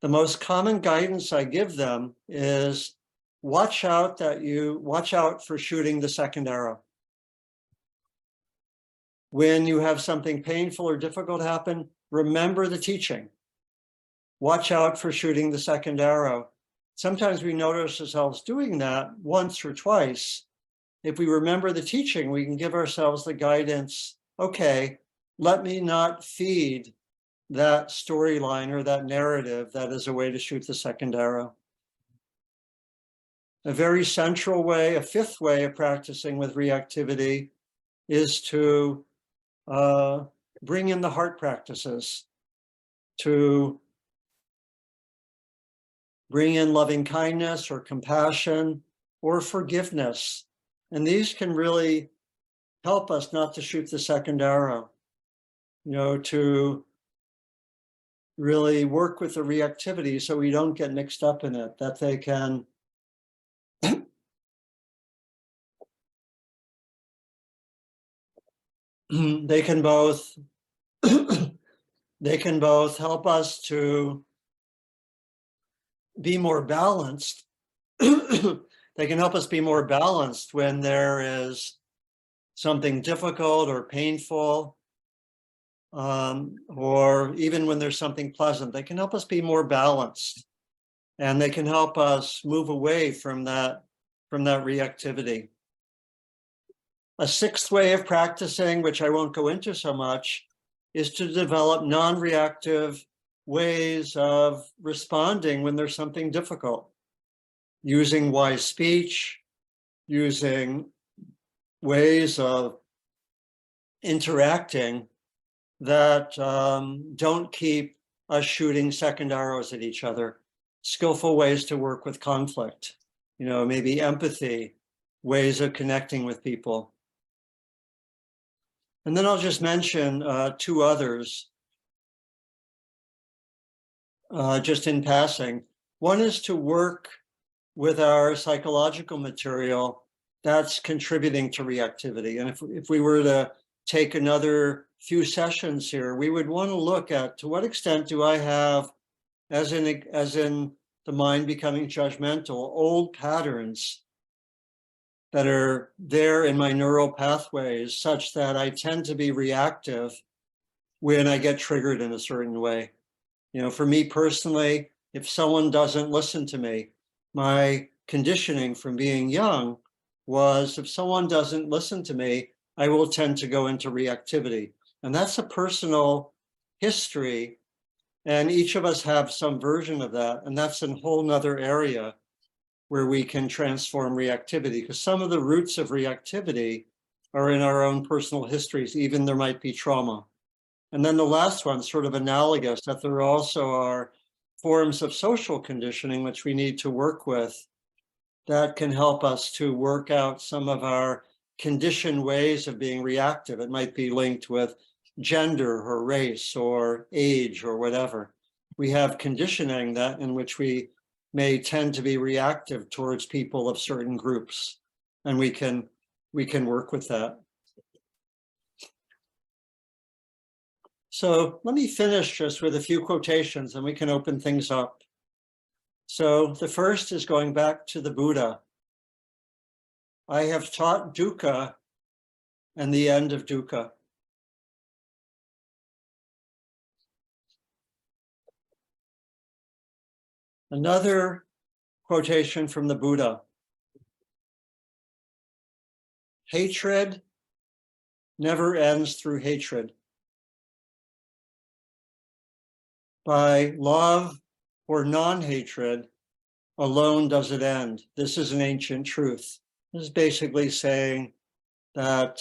the most common guidance I give them is watch out for shooting the second arrow. When you have something painful or difficult happen, remember the teaching. Watch out for shooting the second arrow. Sometimes we notice ourselves doing that once or twice. If we remember the teaching, we can give ourselves the guidance, okay, let me not feed that storyline or that narrative that is a way to shoot the second arrow. A very central way, a 5th way of practicing with reactivity is to bring in the heart practices, to bring in loving kindness or compassion or forgiveness. And these can really help us not to shoot the second arrow, you know, to really work with the reactivity so we don't get mixed up in it, that they can they can both help us to be more balanced they can help us be more balanced when there is something difficult or painful, or even when there's something pleasant. They can help us be more balanced, and they can help us move away from that reactivity. A sixth way of practicing, which I won't go into so much, is to develop non-reactive ways of responding when there's something difficult, using wise speech, using ways of interacting that don't keep us shooting second arrows at each other. Skillful ways to work with conflict, maybe empathy, ways of connecting with people. And then I'll just mention two others, just in passing. One is to work with our psychological material that's contributing to reactivity. And if we were to take another few sessions here, we would want to look at, to what extent do I have, as in the mind becoming judgmental, old patterns that are there in my neural pathways such that I tend to be reactive when I get triggered in a certain way. For me personally, if someone doesn't listen to me, my conditioning from being young was, if someone doesn't listen to me, I will tend to go into reactivity. And that's a personal history. And each of us have some version of that. And that's a whole nother area where we can transform reactivity, because some of the roots of reactivity are in our own personal histories, even there might be trauma. And then the last one, sort of analogous, that there also are forms of social conditioning which we need to work with that can help us to work out some of our conditioned ways of being reactive. It might be linked with gender or race or age or whatever. We have conditioning that in which we may tend to be reactive towards people of certain groups, and we can work with that. So let me finish just with a few quotations and we can open things up. So the first is going back to the Buddha. I have taught dukkha and the end of dukkha. Another quotation from the Buddha. Hatred never ends through hatred. By love or non-hatred alone does it end. This is an ancient truth. This is basically saying that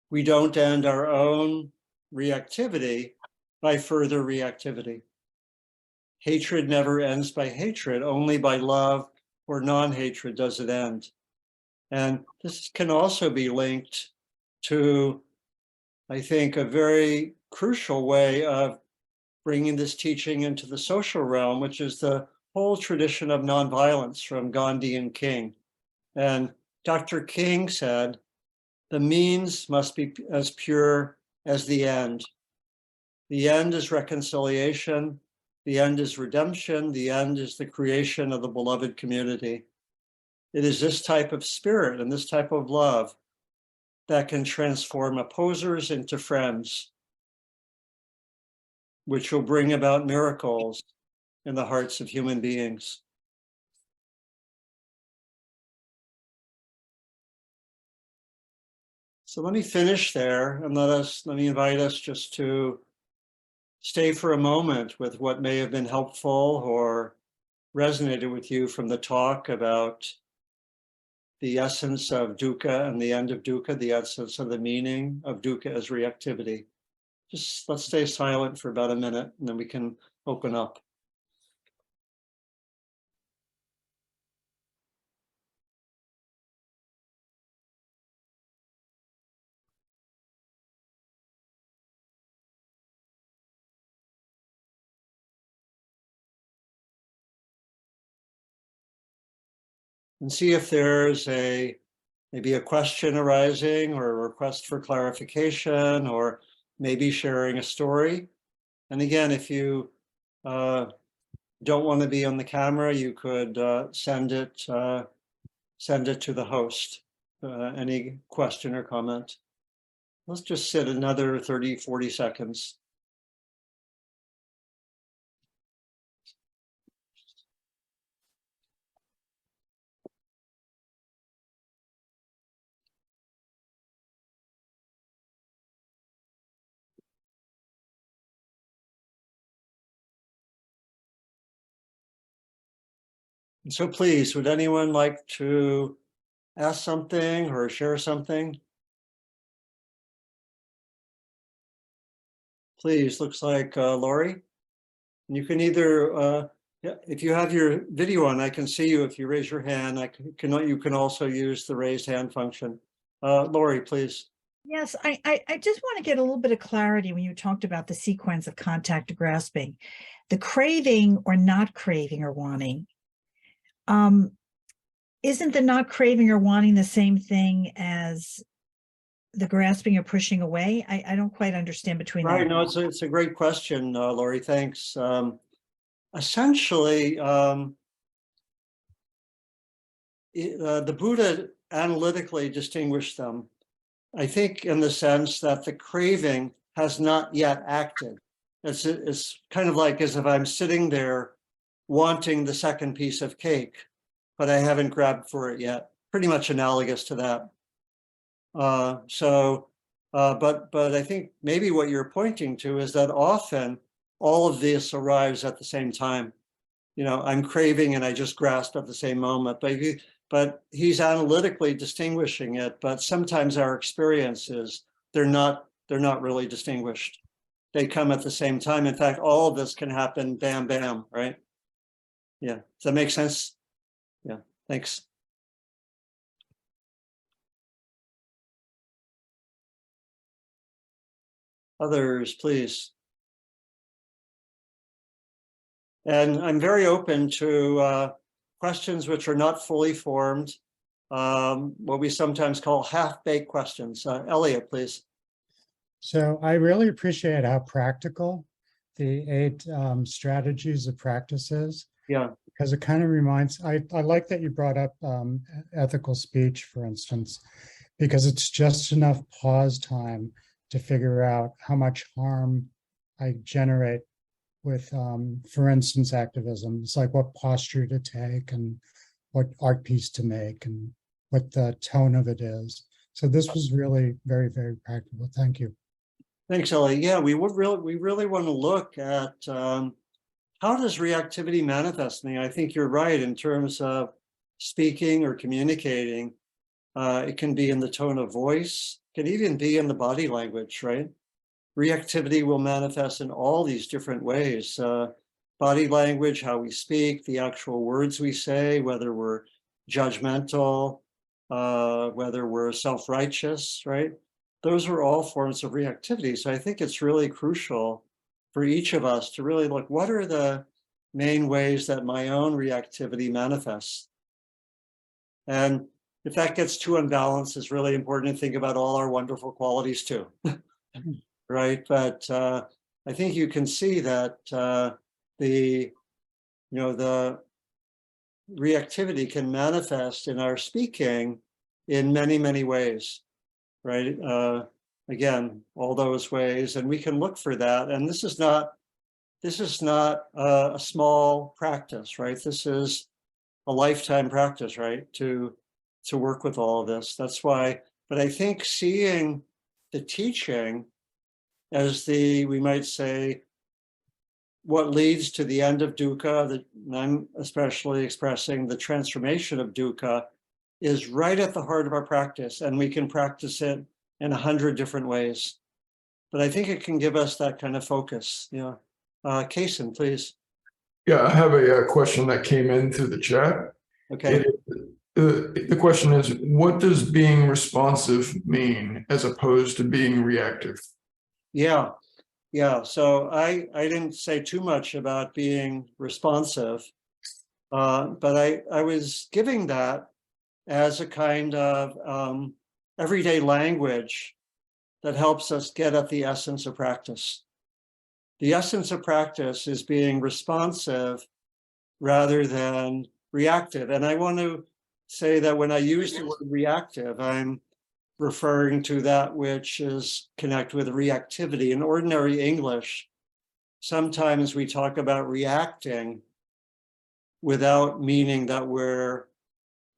we don't end our own reactivity by further reactivity. Hatred never ends by hatred, only by love or non-hatred does it end. And this can also be linked to, I think, a very crucial way of bringing this teaching into the social realm, which is the whole tradition of nonviolence from Gandhi and King. And Dr. King said, the means must be as pure as the end. The end is reconciliation. The end is redemption. The end is the creation of the beloved community. It is this type of spirit and this type of love that can transform opposers into friends, which will bring about miracles in the hearts of human beings. So let me finish there and let me invite us just to stay for a moment with what may have been helpful or resonated with you from the talk about the essence of dukkha and the end of dukkha, the essence of the meaning of dukkha as reactivity. Just let's stay silent for about a minute and then we can open up. And see if there's maybe a question arising or a request for clarification or maybe sharing a story. And again, if you don't want to be on the camera, you could send it to the host. Any question or comment? Let's just sit another 30, 40 seconds. And so please, would anyone like to ask something or share something? Please, looks like Lori. And you can either, yeah, if you have your video on, I can see you. If you raise your hand, you can also use the raised hand function. Lori, please. Yes, I just want to get a little bit of clarity when you talked about the sequence of contact to grasping, the craving or not craving or wanting. Isn't the not craving or wanting the same thing as the grasping or pushing away? I don't quite understand between Right, that. no, it's a great question, Lori, thanks. Essentially, the Buddha analytically distinguished them, I think, in the sense that the craving has not yet acted. It's kind of like as if I'm sitting there wanting the second piece of cake, but I haven't grabbed for it yet. Pretty much analogous to that. But I think maybe what you're pointing to is that often all of this arrives at the same time. You know, I'm craving and I just grasp at the same moment, but he's analytically distinguishing it, but sometimes our experiences, they're not really distinguished. They come at the same time. In fact, all of this can happen bam, bam, right? Yeah, does that make sense? Yeah, thanks. Others, please. And I'm very open to questions which are not fully formed, what we sometimes call half-baked questions. Elliot, please. So I really appreciate how practical the 8 strategies of practices. Yeah. Because it kind of reminds, I like that you brought up ethical speech, for instance, because it's just enough pause time to figure out how much harm I generate with, for instance, activism. It's like what posture to take and what art piece to make and what the tone of it is. So this was really very, very practical. Thank you. Thanks, Ellie. Yeah, we really want to look at how does reactivity manifest me? I think you're right in terms of speaking or communicating. It can be in the tone of voice, it can even be in the body language, right? Reactivity will manifest in all these different ways. Body language, how we speak, the actual words we say, whether we're judgmental, whether we're self-righteous, right? Those are all forms of reactivity. So I think it's really crucial for each of us to really look, what are the main ways that my own reactivity manifests? And if that gets too unbalanced, it's really important to think about all our wonderful qualities too, right? But I think you can see that the reactivity can manifest in our speaking in many, many ways, right? Again, all those ways, and we can look for that. And this is not a small practice, right? This is a lifetime practice, right? To work with all of this. That's why, but I think seeing the teaching as we might say, what leads to the end of dukkha, and I'm especially expressing the transformation of dukkha, is right at the heart of our practice, and we can practice it in 100 different ways. But I think it can give us that kind of focus. Yeah. Kason, please. Yeah, I have a question that came in through the chat. Okay. The question is, what does being responsive mean as opposed to being reactive? Yeah. So I didn't say too much about being responsive, but I was giving that as a kind of everyday language that helps us get at the essence of practice. The essence of practice is being responsive rather than reactive. And I want to say that when I use the word reactive, I'm referring to that which is connected with reactivity. In ordinary English, sometimes we talk about reacting without meaning that we're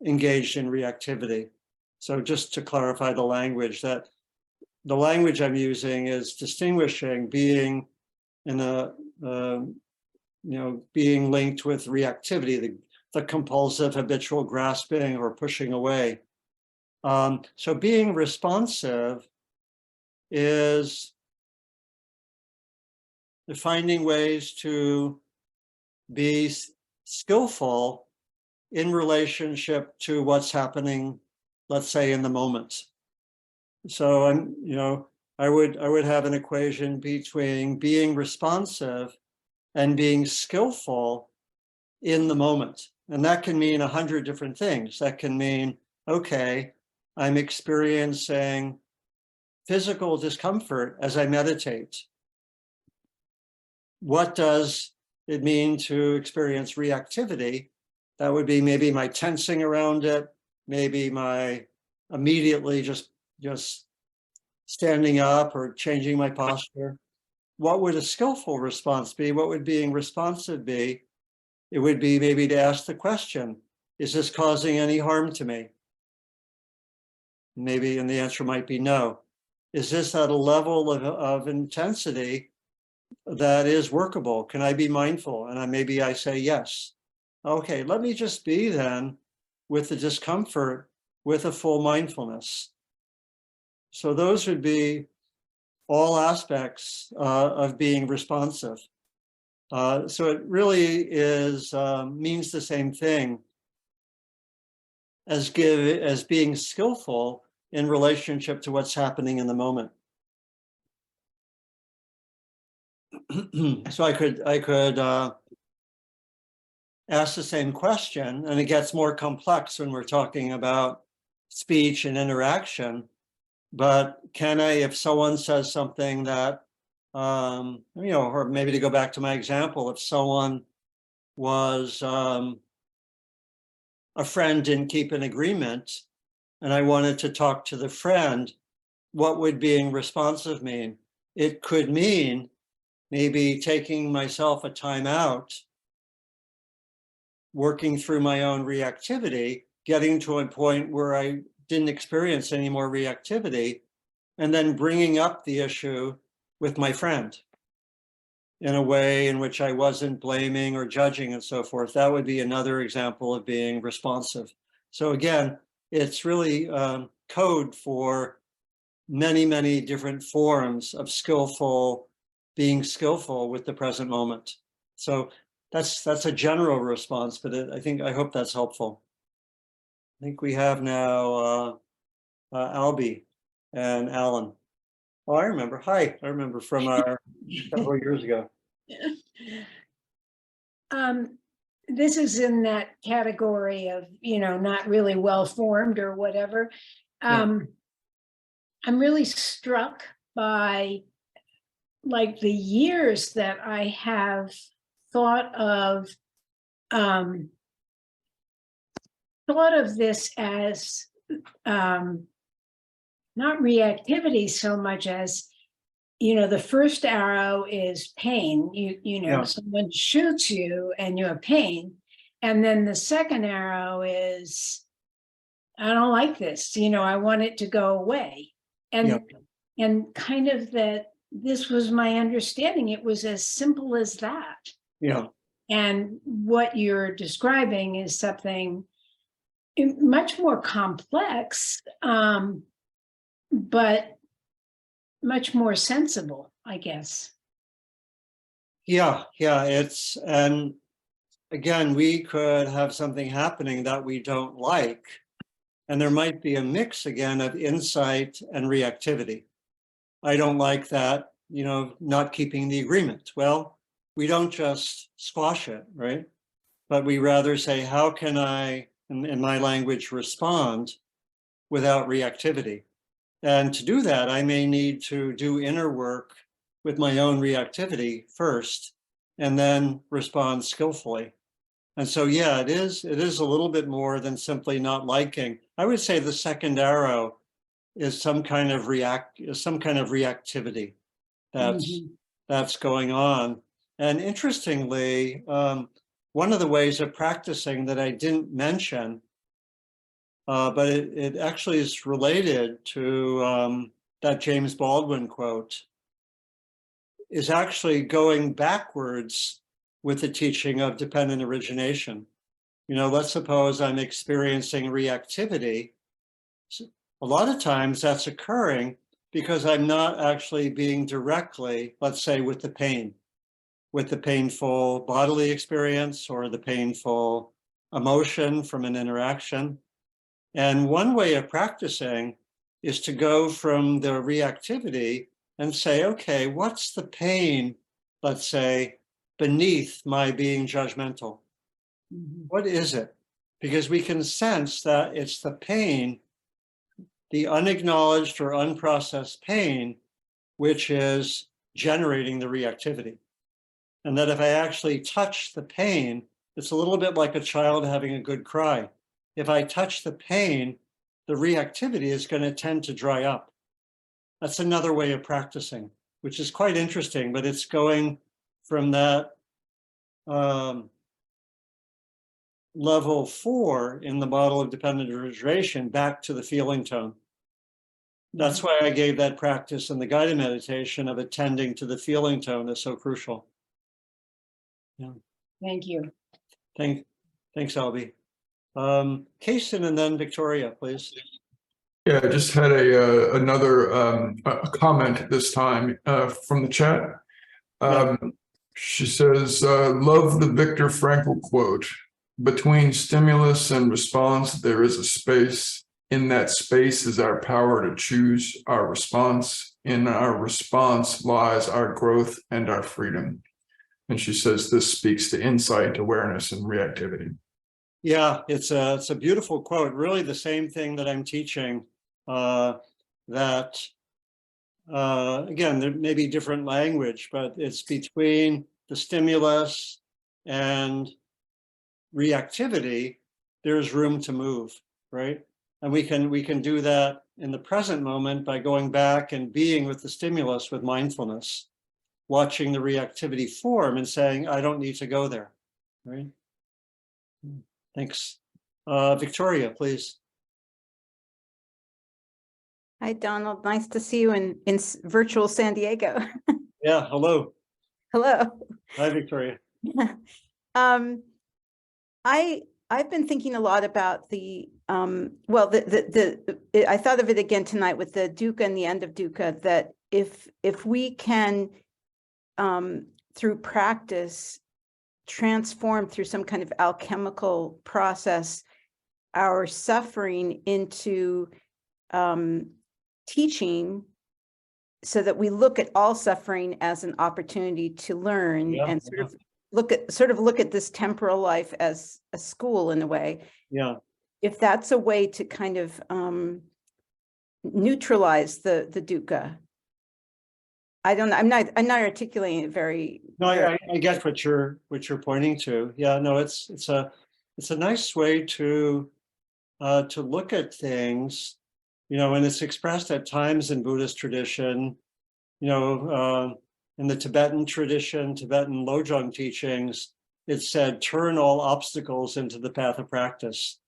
engaged in reactivity. So just to clarify the language, that the language I'm using is distinguishing being in a, being linked with reactivity, the compulsive habitual grasping or pushing away. So being responsive is finding ways to be skillful in relationship to what's happening, let's say, in the moment. So I would have an equation between being responsive and being skillful in the moment. And that can mean 100 different things. That can mean, okay, I'm experiencing physical discomfort as I meditate. What does it mean to experience reactivity? That would be maybe my tensing around it, maybe my immediately just standing up or changing my posture. What would a skillful response be? What would being responsive be? It would be maybe to ask the question, is this causing any harm to me? Maybe, and the answer might be no. Is this at a level of intensity that is workable? Can I be mindful? And maybe I say yes. Okay, let me just be then with the discomfort with a full mindfulness. So those would be all aspects of being responsive. So it really is means the same thing as being skillful in relationship to what's happening in the moment. So I could ask the same question, and it gets more complex when we're talking about speech and interaction. But can I, if someone says something that, or maybe to go back to my example, if someone was a friend didn't keep an agreement, and I wanted to talk to the friend, what would being responsive mean? It could mean maybe taking myself a time out, working through my own reactivity, getting to a point where I didn't experience any more reactivity, and then bringing up the issue with my friend in a way in which I wasn't blaming or judging and so forth. That would be another example of being responsive. So again, it's really code for many, many different forms of being skillful with the present moment. So that's a general response, but I hope that's helpful. I think we have now Albie and Alan. Oh, I remember. Hi, I remember from our several years ago. This is in that category of, not really well formed or whatever. I'm really struck by like the years that I have thought of this as not reactivity so much as, the first arrow is pain. Someone shoots you and you have pain. And then the second arrow is, I don't like this, I want it to go away. And kind of that this was my understanding. It was as simple as that. Yeah. And what you're describing is something much more complex, but much more sensible, I guess. Yeah. And again, we could have something happening that we don't like, and there might be a mix again of insight and reactivity. I don't like that, not keeping the agreement. Well, we don't just squash it, right? But we rather say, how can I, in my language, respond without reactivity? And to do that, I may need to do inner work with my own reactivity first, and then respond skillfully. And so, yeah, it is a little bit more than simply not liking. I would say the second arrow is some kind of reactivity that's going on. And interestingly, one of the ways of practicing that I didn't mention, but it actually is related to that James Baldwin quote, is actually going backwards with the teaching of dependent origination. You know, let's suppose I'm experiencing reactivity. A lot of times that's occurring because I'm not actually being directly, let's say, with the pain, with the painful bodily experience or the painful emotion from an interaction. And one way of practicing is to go from the reactivity and say, okay, what's the pain, let's say, beneath my being judgmental? What is it? Because we can sense that it's the pain, the unacknowledged or unprocessed pain, which is generating the reactivity. And that if I actually touch the pain, it's a little bit like a child having a good cry. If I touch the pain, the reactivity is going to tend to dry up. That's another way of practicing, which is quite interesting, but it's going from that level 4 in the model of dependent origination back to the feeling tone. That's why I gave that practice in the guided meditation of attending to the feeling tone is so crucial. Yeah. Thank you. Thanks, Albie. Kaysen and then Victoria, please. Yeah, I just had another a comment this time from the chat. She says, love the Viktor Frankl quote, between stimulus and response, there is a space. In that space is our power to choose our response. In our response lies our growth and our freedom. And she says this speaks to insight, awareness, and reactivity. Yeah, it's a beautiful quote. Really the same thing that I'm teaching, that again, there may be different language, but it's between the stimulus and reactivity, there's room to move, right? And we can do that in the present moment by going back and being with the stimulus with mindfulness, watching the reactivity form and saying, I don't need to go there, right? Thanks. Victoria, please. Hi, Donald. Nice to see you in virtual San Diego. Yeah, hello. Hello. Hi, Victoria. I've been thinking a lot about the I thought of it again tonight with the dukkha and the end of dukkha, that if we can through practice transform through some kind of alchemical process our suffering into teaching, so that we look at all suffering as an opportunity to learn and sort of look at this temporal life as a school in a way. Yeah. If that's a way to kind of neutralize the dukkha. I don't know. I'm not articulating it very. No, I get what you're pointing to. Yeah, no, it's a nice way to look at things, you know, and it's expressed at times in Buddhist tradition, you know, in the Tibetan tradition, Tibetan Lojong teachings, it said, turn all obstacles into the path of practice.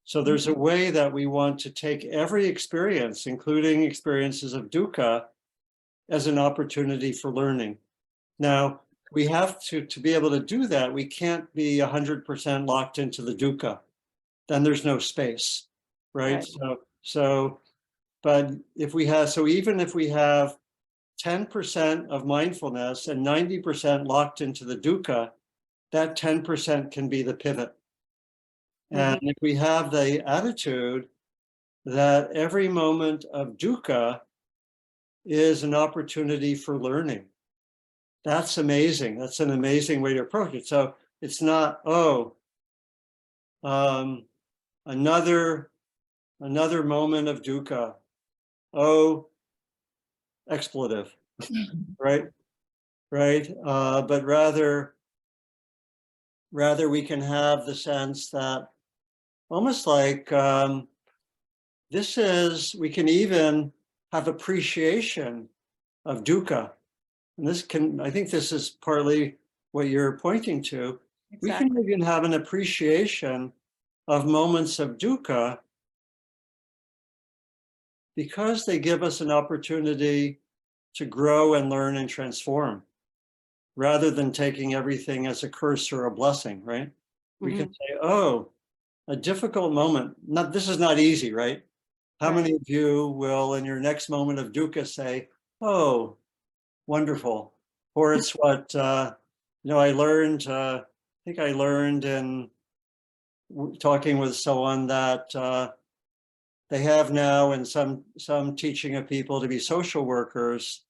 So there's a way that we want to take every experience, including experiences of dukkha, as an opportunity for learning. Now, we have to be able to do that, we can't be 100% locked into the dukkha. Then there's no space, right? But if we have, so even if we have 10% of mindfulness and 90% locked into the dukkha, that 10% can be the pivot. And if we have the attitude that every moment of dukkha is an opportunity for learning, that's amazing. That's an amazing way to approach it. So it's not, another moment of dukkha, expletive, right? But rather, Rather, we can have the sense that almost like we can even have appreciation of dukkha. And I think this is partly what you're pointing to. We Exactly. can even have an appreciation of moments of dukkha because they give us an opportunity to grow and learn and transform, rather than taking everything as a curse or a blessing, right? We can say, oh, a difficult moment. This is not easy, right? How many of you will, in your next moment of dukkha, say, oh, wonderful? Or it's what, I learned, I think I learned in talking with someone that they have now in some teaching of people to be social workers,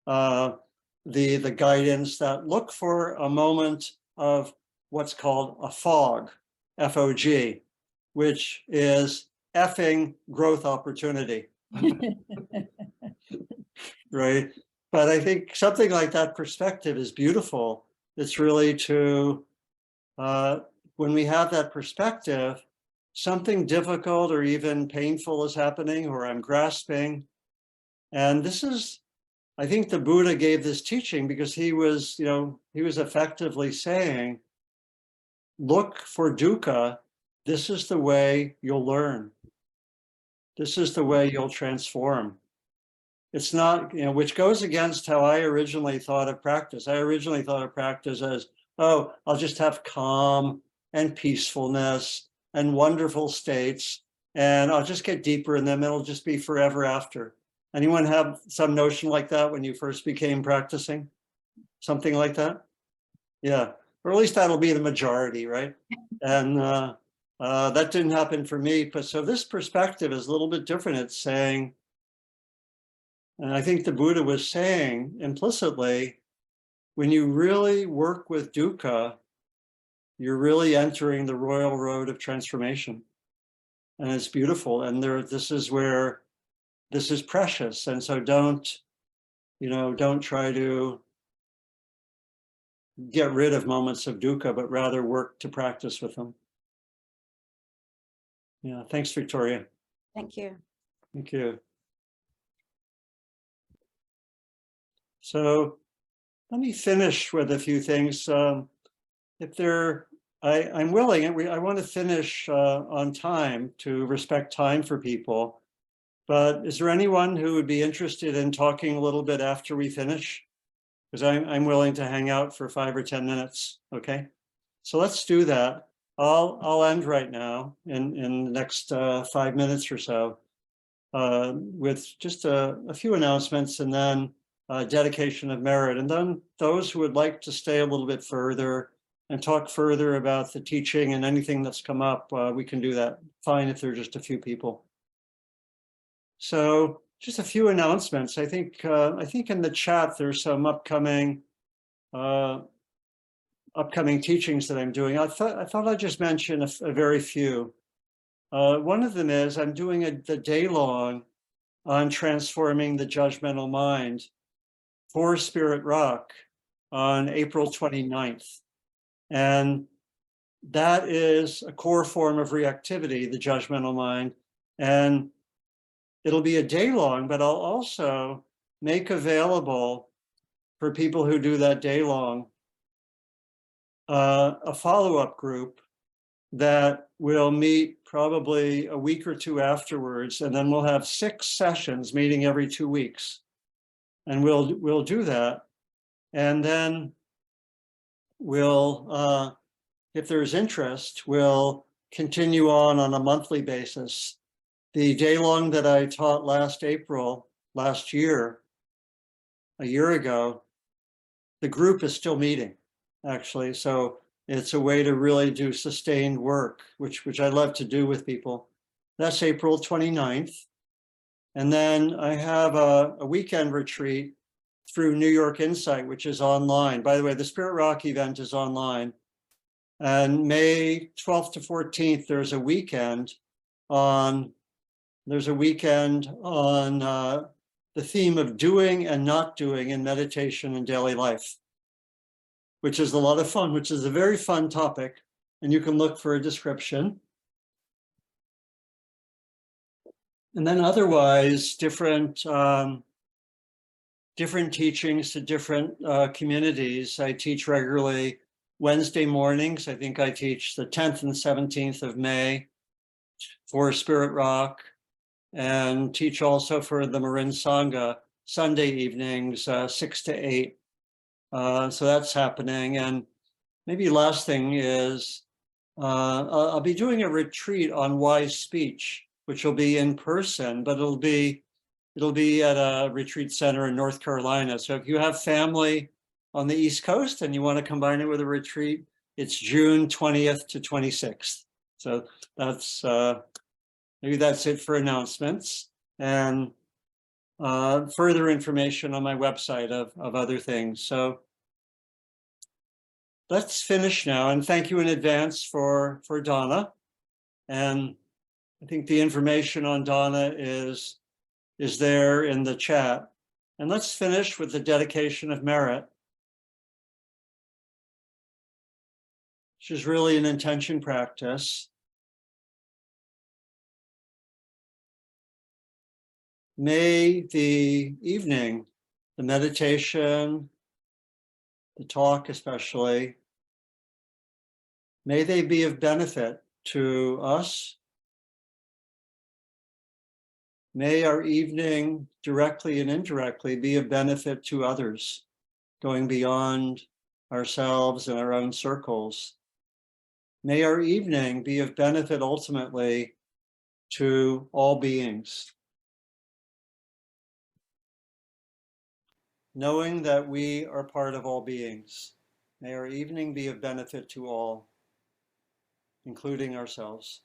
the guidance that look for a moment of what's called a fog, F-O-G, which is effing growth opportunity, right? But I think something like that perspective is beautiful. It's really to, when we have that perspective, something difficult or even painful is happening, or I'm grasping. And this is, I think the Buddha gave this teaching because he was effectively saying, look for dukkha. This is the way you'll learn. This is the way you'll transform. It's not, which goes against how I originally thought of practice. I originally thought of practice as, oh, I'll just have calm and peacefulness and wonderful states, and I'll just get deeper in them. It'll just be forever after. Anyone have some notion like that when you first became practicing? Something like that? Yeah, or at least that'll be the majority, right? And that didn't happen for me. But so this perspective is a little bit different. It's saying, and I think the Buddha was saying implicitly, when you really work with dukkha, you're really entering the royal road of transformation. And it's beautiful. And this is where this is precious. And so don't try to get rid of moments of dukkha, but rather work to practice with them. Yeah, thanks, Victoria. Thank you. Thank you. So let me finish with a few things. If I'm willing, I want to finish on time to respect time for people. But is there anyone who would be interested in talking a little bit after we finish? Because I'm willing to hang out for 5 or 10 minutes. Okay, so let's do that. I'll end right now in the next 5 minutes or so with just a few announcements, and then dedication of merit. And then those who would like to stay a little bit further and talk further about the teaching and anything that's come up, we can do that. Fine if there are just a few people. So just a few announcements. I think in the chat there's some upcoming teachings that I'm doing. I thought I'd just mention a very few. One of them is I'm doing the day-long on transforming the judgmental mind for Spirit Rock on April 29th. And that is a core form of reactivity, the judgmental mind. And it'll be a day long, but I'll also make available for people who do that day long a follow-up group that will meet probably a week or two afterwards, and then we'll have 6 sessions meeting every 2 weeks, and we'll do that, and then we'll, if there's interest, we'll continue on a monthly basis. The day long that I taught last April, last year, a year ago, the group is still meeting, actually. So it's a way to really do sustained work, which I love to do with people. That's April 29th. And then I have a weekend retreat through New York Insight, which is online. By the way, the Spirit Rock event is online. And May 12th to 14th, there's a weekend on the theme of doing and not doing in meditation and daily life. which is a lot of fun, which is a very fun topic. And you can look for a description. And then otherwise, different teachings to different communities. I teach regularly Wednesday mornings. I think I teach the 10th and 17th of May for Spirit Rock, and teach also for the Marin Sangha Sunday evenings, 6 to 8. So that's happening. And maybe last thing is, I'll be doing a retreat on wise speech, which will be in person, but it'll be at a retreat center in North Carolina. So if you have family on the East Coast and you want to combine it with a retreat, it's June 20th to 26th. So that's maybe that's it for announcements, and further information on my website of other things. So let's finish now, and thank you in advance for Donna. And I think the information on Donna is there in the chat. And let's finish with the dedication of merit, which is really an intention practice. May the evening, the meditation, the talk especially, may they be of benefit to us. May our evening, directly and indirectly, be of benefit to others, going beyond ourselves and our own circles. May our evening be of benefit ultimately to all beings. Knowing that we are part of all beings, may our evening be of benefit to all, including ourselves.